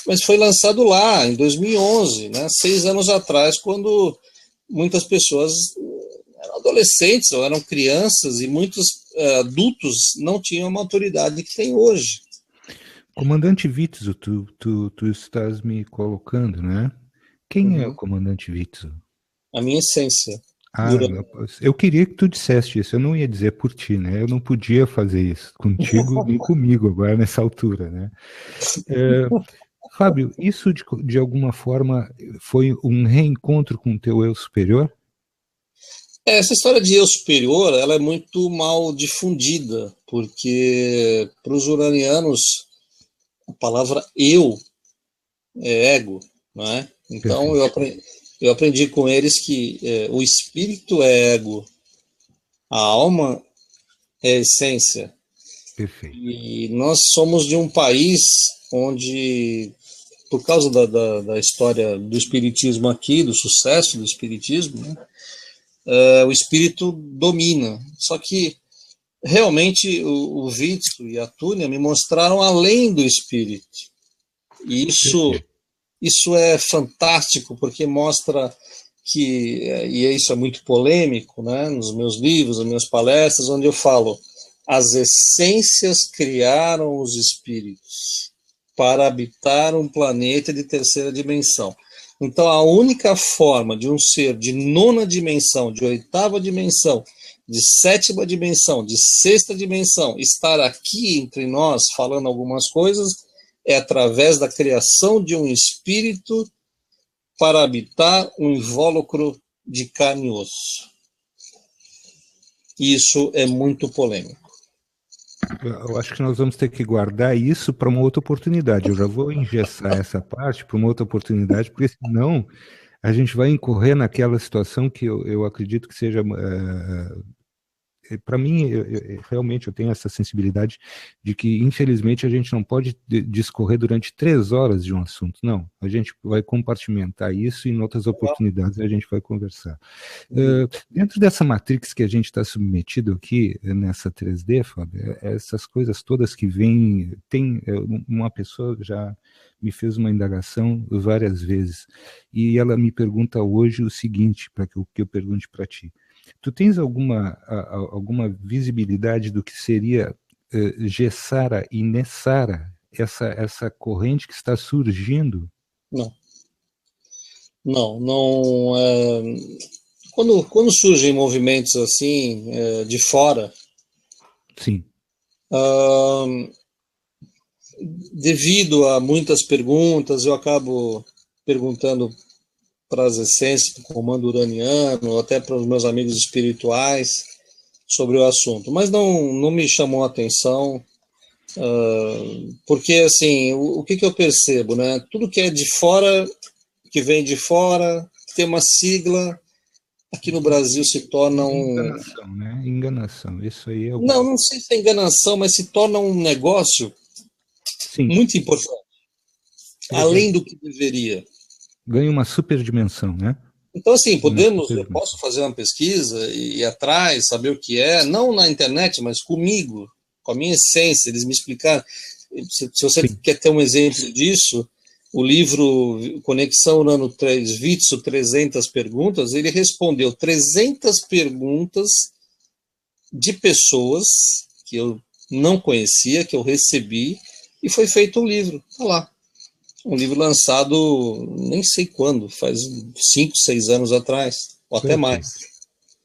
Mas foi lançado lá, em 2011, né, 6 anos atrás, quando muitas pessoas eram adolescentes ou eram crianças e muitos adultos não tinham a maturidade que tem hoje. Comandante Witzel, tu estás me colocando, né? Quem é o comandante Witzel? A minha essência. Eu queria que tu dissesse isso, eu não ia dizer por ti, né? Eu não podia fazer isso contigo nem comigo agora nessa altura, né? Fábio, isso de alguma forma foi um reencontro com o teu eu superior? Essa história de eu superior, ela é muito mal difundida, porque para os uranianos a palavra eu é ego, não é? Então eu aprendi com eles que o espírito é ego, a alma é essência. Perfeito. E nós somos de um país onde, por causa da história do espiritismo aqui, do sucesso do espiritismo, né, o espírito domina. Só que realmente o Witzel e a Túnia me mostraram além do espírito. E isso é fantástico, porque mostra que, e isso é muito polêmico, né, nos meus livros, nas minhas palestras, onde eu falo, as essências criaram os espíritos para habitar um planeta de terceira dimensão. Então, a única forma de um ser de 9ª dimensão, de 8ª dimensão, de 7ª dimensão, de 6ª dimensão, estar aqui entre nós falando algumas coisas, é através da criação de um espírito para habitar um invólucro de carne e osso. Isso é muito polêmico. Eu acho que nós vamos ter que guardar isso para uma outra oportunidade. Eu já vou engessar essa parte para uma outra oportunidade, porque senão a gente vai incorrer naquela situação que eu acredito que seja... para mim, realmente eu tenho essa sensibilidade de que, infelizmente, a gente não pode discorrer durante 3 horas de um assunto. Não, a gente vai compartimentar isso e em outras oportunidades a gente vai conversar. Dentro dessa matrix que a gente está submetido aqui, nessa 3D, Fábio, essas coisas todas que vêm... Uma pessoa já me fez uma indagação várias vezes e ela me pergunta hoje o seguinte, para que eu pergunte para ti. Tu tens alguma visibilidade do que seria Gessara e Nessara, essa corrente que está surgindo? Não. Quando surgem movimentos assim, de fora, sim, devido a muitas perguntas, eu acabo perguntando para as essências do comando uraniano, até para os meus amigos espirituais, sobre o assunto. Mas não me chamou a atenção, porque, assim, o que eu percebo, né? Tudo que é de fora, que vem de fora, tem uma sigla, aqui no Brasil se torna enganação, né? Enganação, isso aí é... Não sei se é enganação, mas se torna um negócio muito importante, além do que deveria. Ganha uma superdimensão, né? Então, assim, eu posso fazer uma pesquisa e ir atrás, saber o que é, não na internet, mas comigo, com a minha essência, eles me explicaram. Se você quer ter um exemplo disso, o livro Conexão Urano 3, Witzel, 300 perguntas, ele respondeu 300 perguntas de pessoas que eu não conhecia, que eu recebi, e foi feito um livro, tá lá. Um livro lançado nem sei quando, faz 5, 6 anos atrás, ou até mais.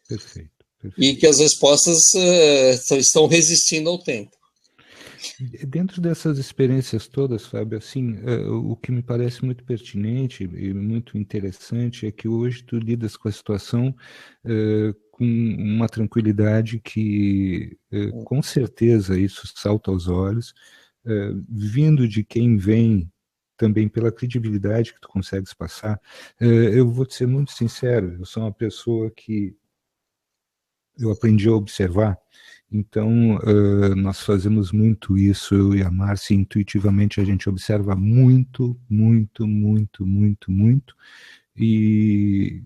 Perfeito. E que as respostas estão resistindo ao tempo. Dentro dessas experiências todas, Fábio, assim, o que me parece muito pertinente e muito interessante é que hoje tu lidas com a situação com uma tranquilidade que, com certeza, isso salta aos olhos, vindo de quem vem também pela credibilidade que tu consegues passar. Eu vou te ser muito sincero, eu sou uma pessoa que eu aprendi a observar. Então, nós fazemos muito isso, eu e a Márcia, intuitivamente a gente observa muito, e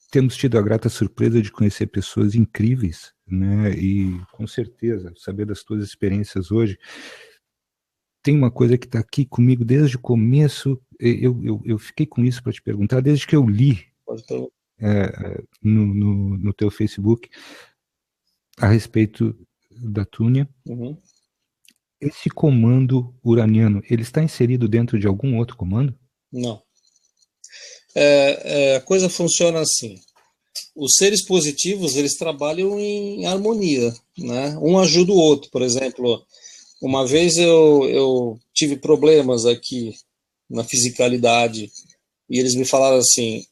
temos tido a grata surpresa de conhecer pessoas incríveis, né? E com certeza, saber das tuas experiências hoje, tem uma coisa que está aqui comigo desde o começo, eu fiquei com isso para te perguntar, desde que eu li no teu Facebook, a respeito da Túnia. Uhum. Esse comando uraniano, ele está inserido dentro de algum outro comando? Não. A coisa funciona assim. Os seres positivos, eles trabalham em harmonia, né? Um ajuda o outro. Por exemplo, uma vez eu tive problemas aqui na fisicalidade e eles me falaram assim,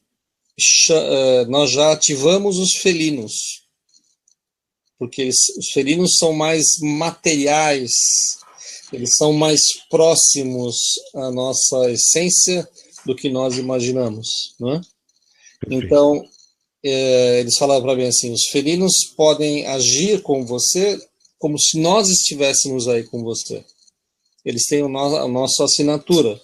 nós já ativamos os felinos, porque os felinos são mais materiais, eles são mais próximos à nossa essência do que nós imaginamos, né? Então, eles falaram para mim assim, os felinos podem agir com você como se nós estivéssemos aí com você. Eles têm a nossa assinatura,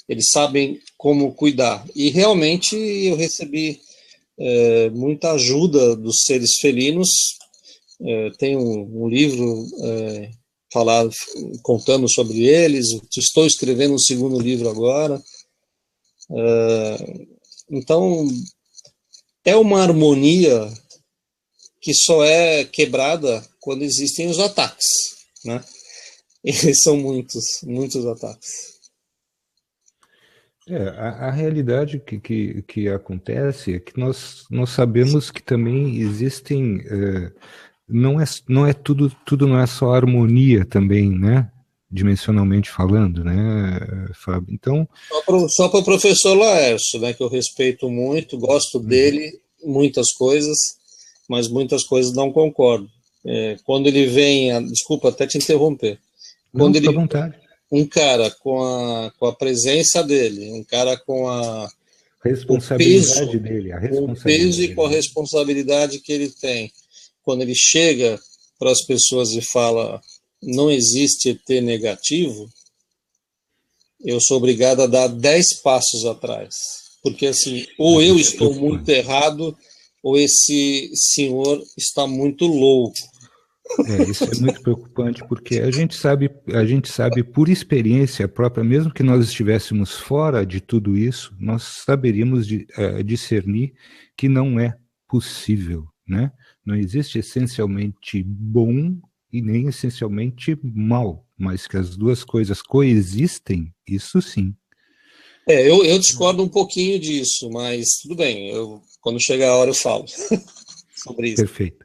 eles sabem como cuidar. E realmente eu recebi muita ajuda dos seres felinos. Tem um livro contando sobre eles, estou escrevendo um segundo livro agora. Então, é uma harmonia que só é quebrada quando existem os ataques, né? E são muitos ataques. A realidade que acontece é que nós sabemos que também existem, não é tudo não é só harmonia também, né? Dimensionalmente falando, né, Fábio? Então, só para o professor Laércio, né, que eu respeito muito, gosto dele, muitas coisas, mas muitas coisas não concordo. Quando ele vem, desculpa até te interromper, quando fica à vontade. Um cara com a presença dele, um cara com responsabilidade dele, a responsabilidade o peso e com a responsabilidade que ele tem, quando ele chega para as pessoas e fala não existe ET negativo, eu sou obrigado a dar 10 passos atrás, porque assim, ou eu estou muito errado, ou esse senhor está muito louco. Isso é muito preocupante, porque a gente sabe por experiência própria, mesmo que nós estivéssemos fora de tudo isso, nós saberíamos discernir que não é possível, né? Não existe essencialmente bom e nem essencialmente mal, mas que as duas coisas coexistem, isso sim. Eu discordo um pouquinho disso, mas tudo bem, quando chegar a hora eu falo sobre isso. Perfeito.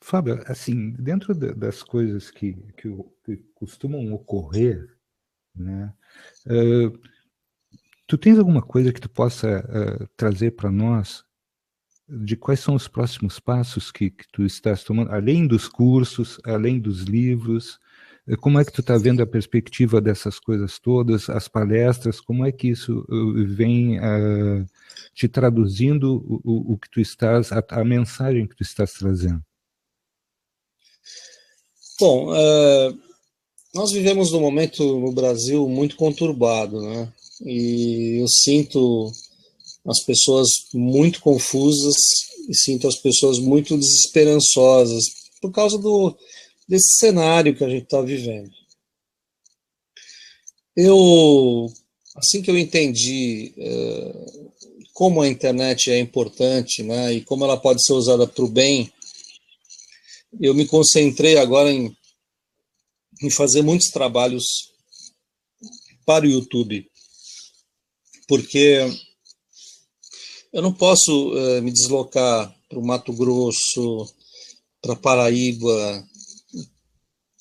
Fábio, assim, dentro das coisas que costumam ocorrer, né, tu tens alguma coisa que tu possa trazer para nós de quais são os próximos passos que tu estás tomando, além dos cursos, além dos livros? Como é que tu está vendo a perspectiva dessas coisas todas, as palestras, como é que isso vem te traduzindo o que tu estás, a mensagem que tu estás trazendo? Bom, nós vivemos num momento no Brasil muito conturbado, né? E eu sinto as pessoas muito confusas e sinto as pessoas muito desesperançosas por causa desse cenário que a gente está vivendo. Assim que eu entendi como a internet é importante, né, e como ela pode ser usada para o bem, eu me concentrei agora em fazer muitos trabalhos para o YouTube, porque eu não posso me deslocar para o Mato Grosso, para Paraíba,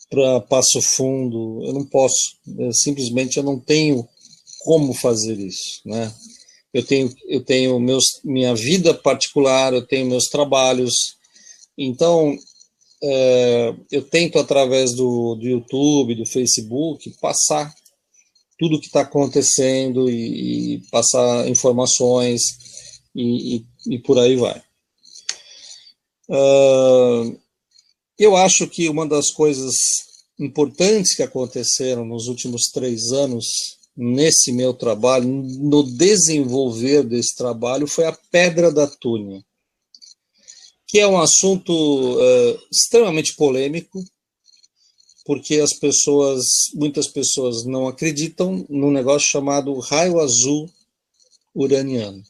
para Passo Fundo, eu não posso, simplesmente eu não tenho como fazer isso, né? Eu tenho minha vida particular, eu tenho meus trabalhos, então eu tento através do YouTube, do Facebook, passar tudo o que está acontecendo e passar informações e por aí vai. Eu acho que uma das coisas importantes que aconteceram nos últimos 3 anos nesse meu trabalho, no desenvolver desse trabalho, foi a pedra da túnia, que é um assunto extremamente polêmico, porque muitas pessoas não acreditam num negócio chamado raio azul uraniano.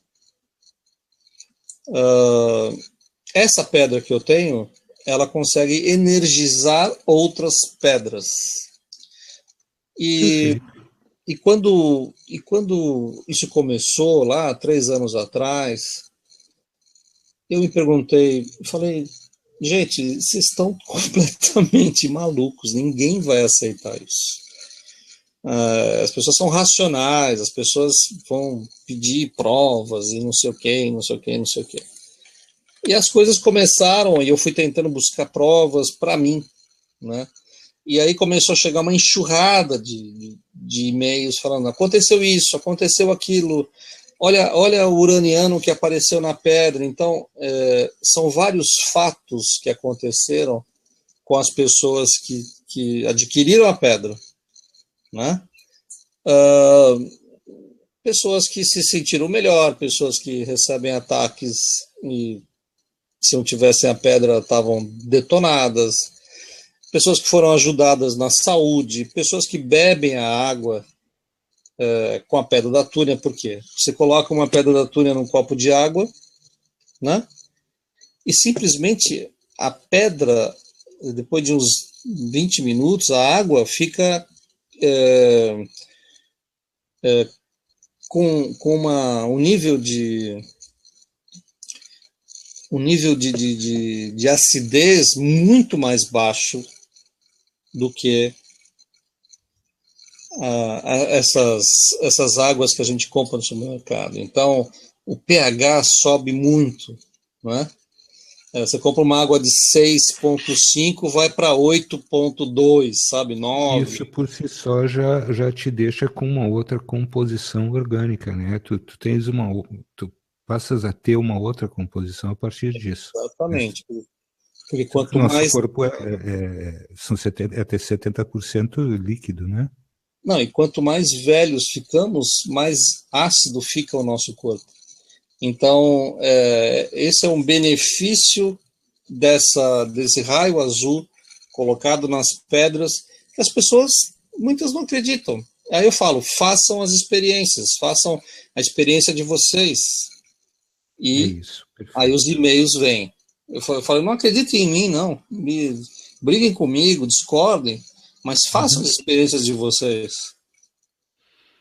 Essa pedra que eu tenho, ela consegue energizar outras pedras. E quando isso começou lá, 3 anos atrás, eu me perguntei, falei, gente, vocês estão completamente malucos, ninguém vai aceitar isso. As pessoas são racionais, as pessoas vão pedir provas e não sei o quê, não sei o quê, não sei o quê. E as coisas começaram, e eu fui tentando buscar provas para mim, né? E aí começou a chegar uma enxurrada de e-mails falando, aconteceu isso, aconteceu aquilo, olha o uraniano que apareceu na pedra. Então, são vários fatos que aconteceram com as pessoas que adquiriram a pedra, né? Pessoas que se sentiram melhor, pessoas que recebem ataques e, se não tivessem a pedra, estavam detonadas, pessoas que foram ajudadas na saúde, pessoas que bebem a água com a pedra da túnia. Por quê? Você coloca uma pedra da túnia num copo de água, né? E simplesmente a pedra, depois de uns 20 minutos, a água fica com um nível de acidez muito mais baixo do que essas águas que a gente compra no supermercado. Então, o pH sobe muito, né? Você compra uma água de 6,5, vai para 8,2, sabe, 9. Isso por si só já te deixa com uma outra composição orgânica, né? Tu passas a ter uma outra composição a partir disso. Exatamente. Porque quanto Nosso mais... corpo são até 70% líquido, né? Não, e quanto mais velhos ficamos, mais ácido fica o nosso corpo. Então, esse é um benefício desse raio azul colocado nas pedras, que as pessoas, muitas não acreditam. Aí eu falo, façam as experiências, façam a experiência de vocês. E aí os e-mails vêm. Eu falo, não acreditem em mim, não. Briguem comigo, discordem, mas façam as experiências de vocês.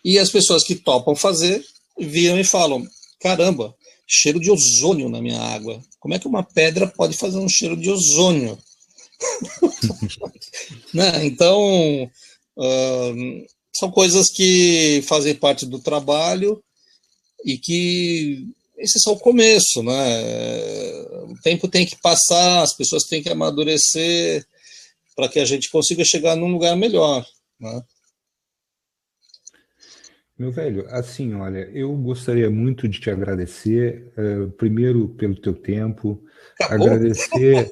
E as pessoas que topam fazer, viram e falam, caramba, cheiro de ozônio na minha água. Como é que uma pedra pode fazer um cheiro de ozônio? Né? Então, são coisas que fazem parte do trabalho e que esse é só o começo, né? O tempo tem que passar, as pessoas têm que amadurecer para que a gente consiga chegar num lugar melhor, né? Meu velho, assim, olha, eu gostaria muito de te agradecer, primeiro pelo teu tempo, agradecer...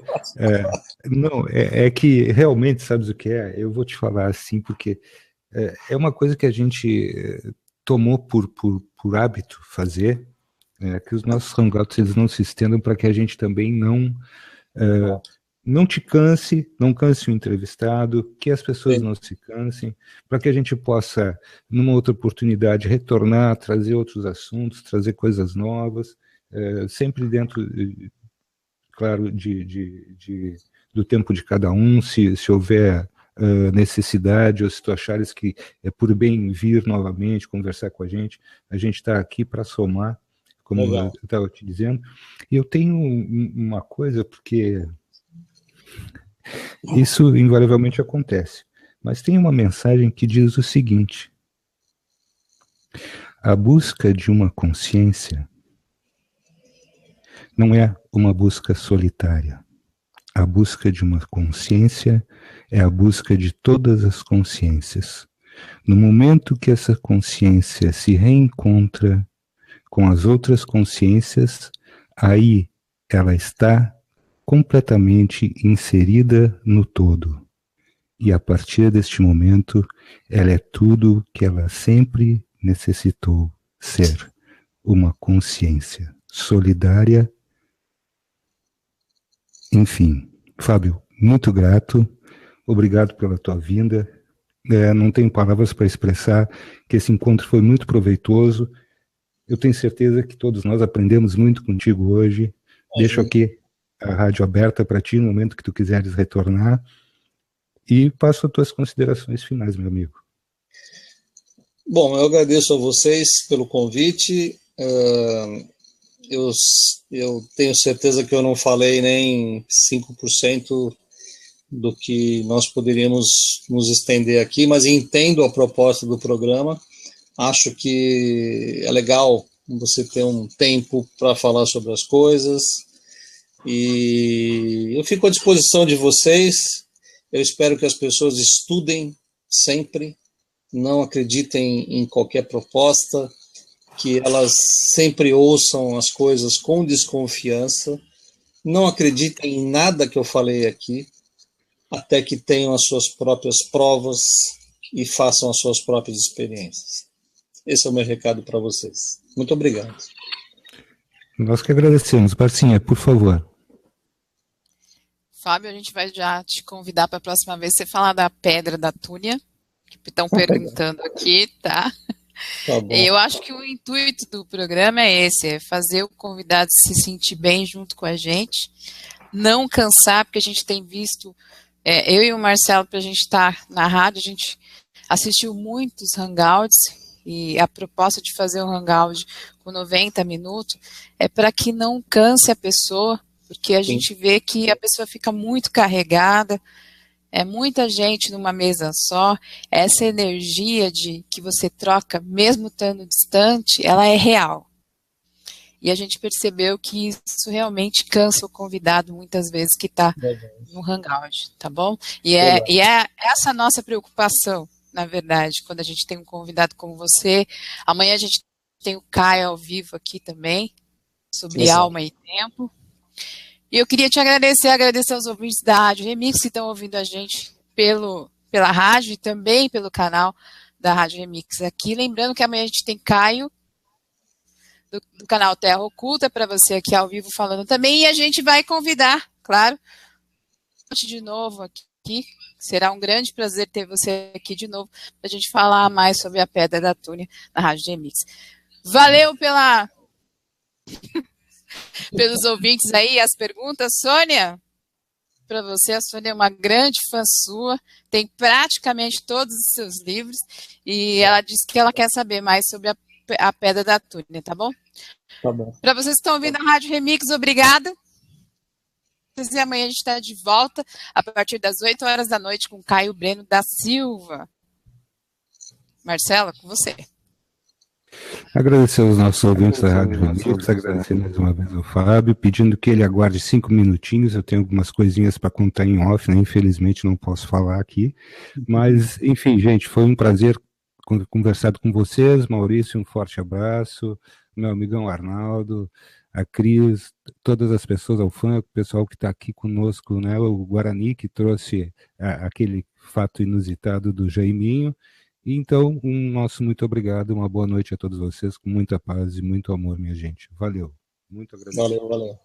não, é que realmente, sabes o que é? Eu vou te falar assim, porque é uma coisa que a gente tomou por hábito fazer, que os nossos hangouts eles não se estendam para que a gente também não te canse, não canse o entrevistado, que as pessoas não se cansem, para que a gente possa, numa outra oportunidade, retornar, trazer outros assuntos, trazer coisas novas, sempre dentro, claro, do tempo de cada um, se houver necessidade, ou se tu achares que é por bem vir novamente, conversar com a gente está aqui para somar, como eu estava te dizendo. E eu tenho uma coisa, porque isso invariavelmente acontece, mas tem uma mensagem que diz o seguinte: a busca de uma consciência não é uma busca solitária. A busca de uma consciência é a busca de todas as consciências. No momento que essa consciência se reencontra com as outras consciências, aí ela está completamente inserida no todo. E a partir deste momento, ela é tudo que ela sempre necessitou ser: uma consciência solidária. Enfim, Fábio, muito grato, obrigado pela tua vinda. Não tenho palavras para expressar que esse encontro foi muito proveitoso. Eu tenho certeza que todos nós aprendemos muito contigo hoje. Deixo aqui a rádio aberta para ti no momento que tu quiseres retornar. E passo as tuas considerações finais, meu amigo. Bom, eu agradeço a vocês pelo convite. Eu tenho certeza que eu não falei nem 5% do que nós poderíamos nos estender aqui, mas entendo a proposta do programa. Acho que é legal você ter um tempo para falar sobre as coisas. E eu fico à disposição de vocês. Eu espero que as pessoas estudem sempre, não acreditem em qualquer proposta, que elas sempre ouçam as coisas com desconfiança, não acreditem em nada que eu falei aqui, até que tenham as suas próprias provas e façam as suas próprias experiências. Esse é o meu recado para vocês. Muito obrigado. Nós que agradecemos. Barcinha, por favor. Fábio, a gente vai já te convidar para a próxima vez você falar da Pedra da Túnia, que estão perguntando aqui, tá? Tá bom. Eu acho que o intuito do programa é esse, é fazer o convidado se sentir bem junto com a gente, não cansar, porque a gente tem visto, eu e o Marcelo, para a gente estar na rádio, a gente assistiu muitos hangouts, e a proposta de fazer um hangout com 90 minutos é para que não canse a pessoa, porque a gente vê que a pessoa fica muito carregada, é muita gente numa mesa só, essa energia que você troca, mesmo estando distante, ela é real. E a gente percebeu que isso realmente cansa o convidado muitas vezes que está no hangout, tá bom? E é essa a nossa preocupação, na verdade, quando a gente tem um convidado como você. Amanhã a gente tem o Caio ao vivo aqui também, sobre alma e tempo. E eu queria te agradecer aos ouvintes da Rádio Remix que estão ouvindo a gente pela rádio e também pelo canal da Rádio Remix aqui. Lembrando que amanhã a gente tem Caio, do canal Terra Oculta, para você aqui ao vivo falando também. E a gente vai convidar, claro, de novo aqui. Será um grande prazer ter você aqui de novo para a gente falar mais sobre a Pedra da Túnia na Rádio Remix. Valeu pelos ouvintes aí, as perguntas. Sônia, para você, a Sônia é uma grande fã sua, tem praticamente todos os seus livros, e ela disse que ela quer saber mais sobre a Pedra da Túnia, tá bom? Tá bom. Para vocês que estão ouvindo a Rádio Remix, obrigada. E amanhã a gente está de volta a partir das 8 horas da noite com Caio Breno da Silva. Marcela, com você. Agradecer aos nossos ouvintes da Rádio Remix, agradecer mais uma vez ao Fábio, pedindo que ele aguarde 5 minutinhos. Eu tenho algumas coisinhas para contar em off, né? Infelizmente não posso falar aqui, mas enfim, gente, foi um prazer conversar com vocês. Maurício, um forte abraço, meu amigão Arnaldo, a Cris, todas as pessoas, ao fã, o pessoal que está aqui conosco, né? O Guarani, que trouxe aquele fato inusitado do Jaiminho. Então, um nosso muito obrigado, uma boa noite a todos vocês, com muita paz e muito amor, minha gente. Valeu. Muito agradecido. Valeu.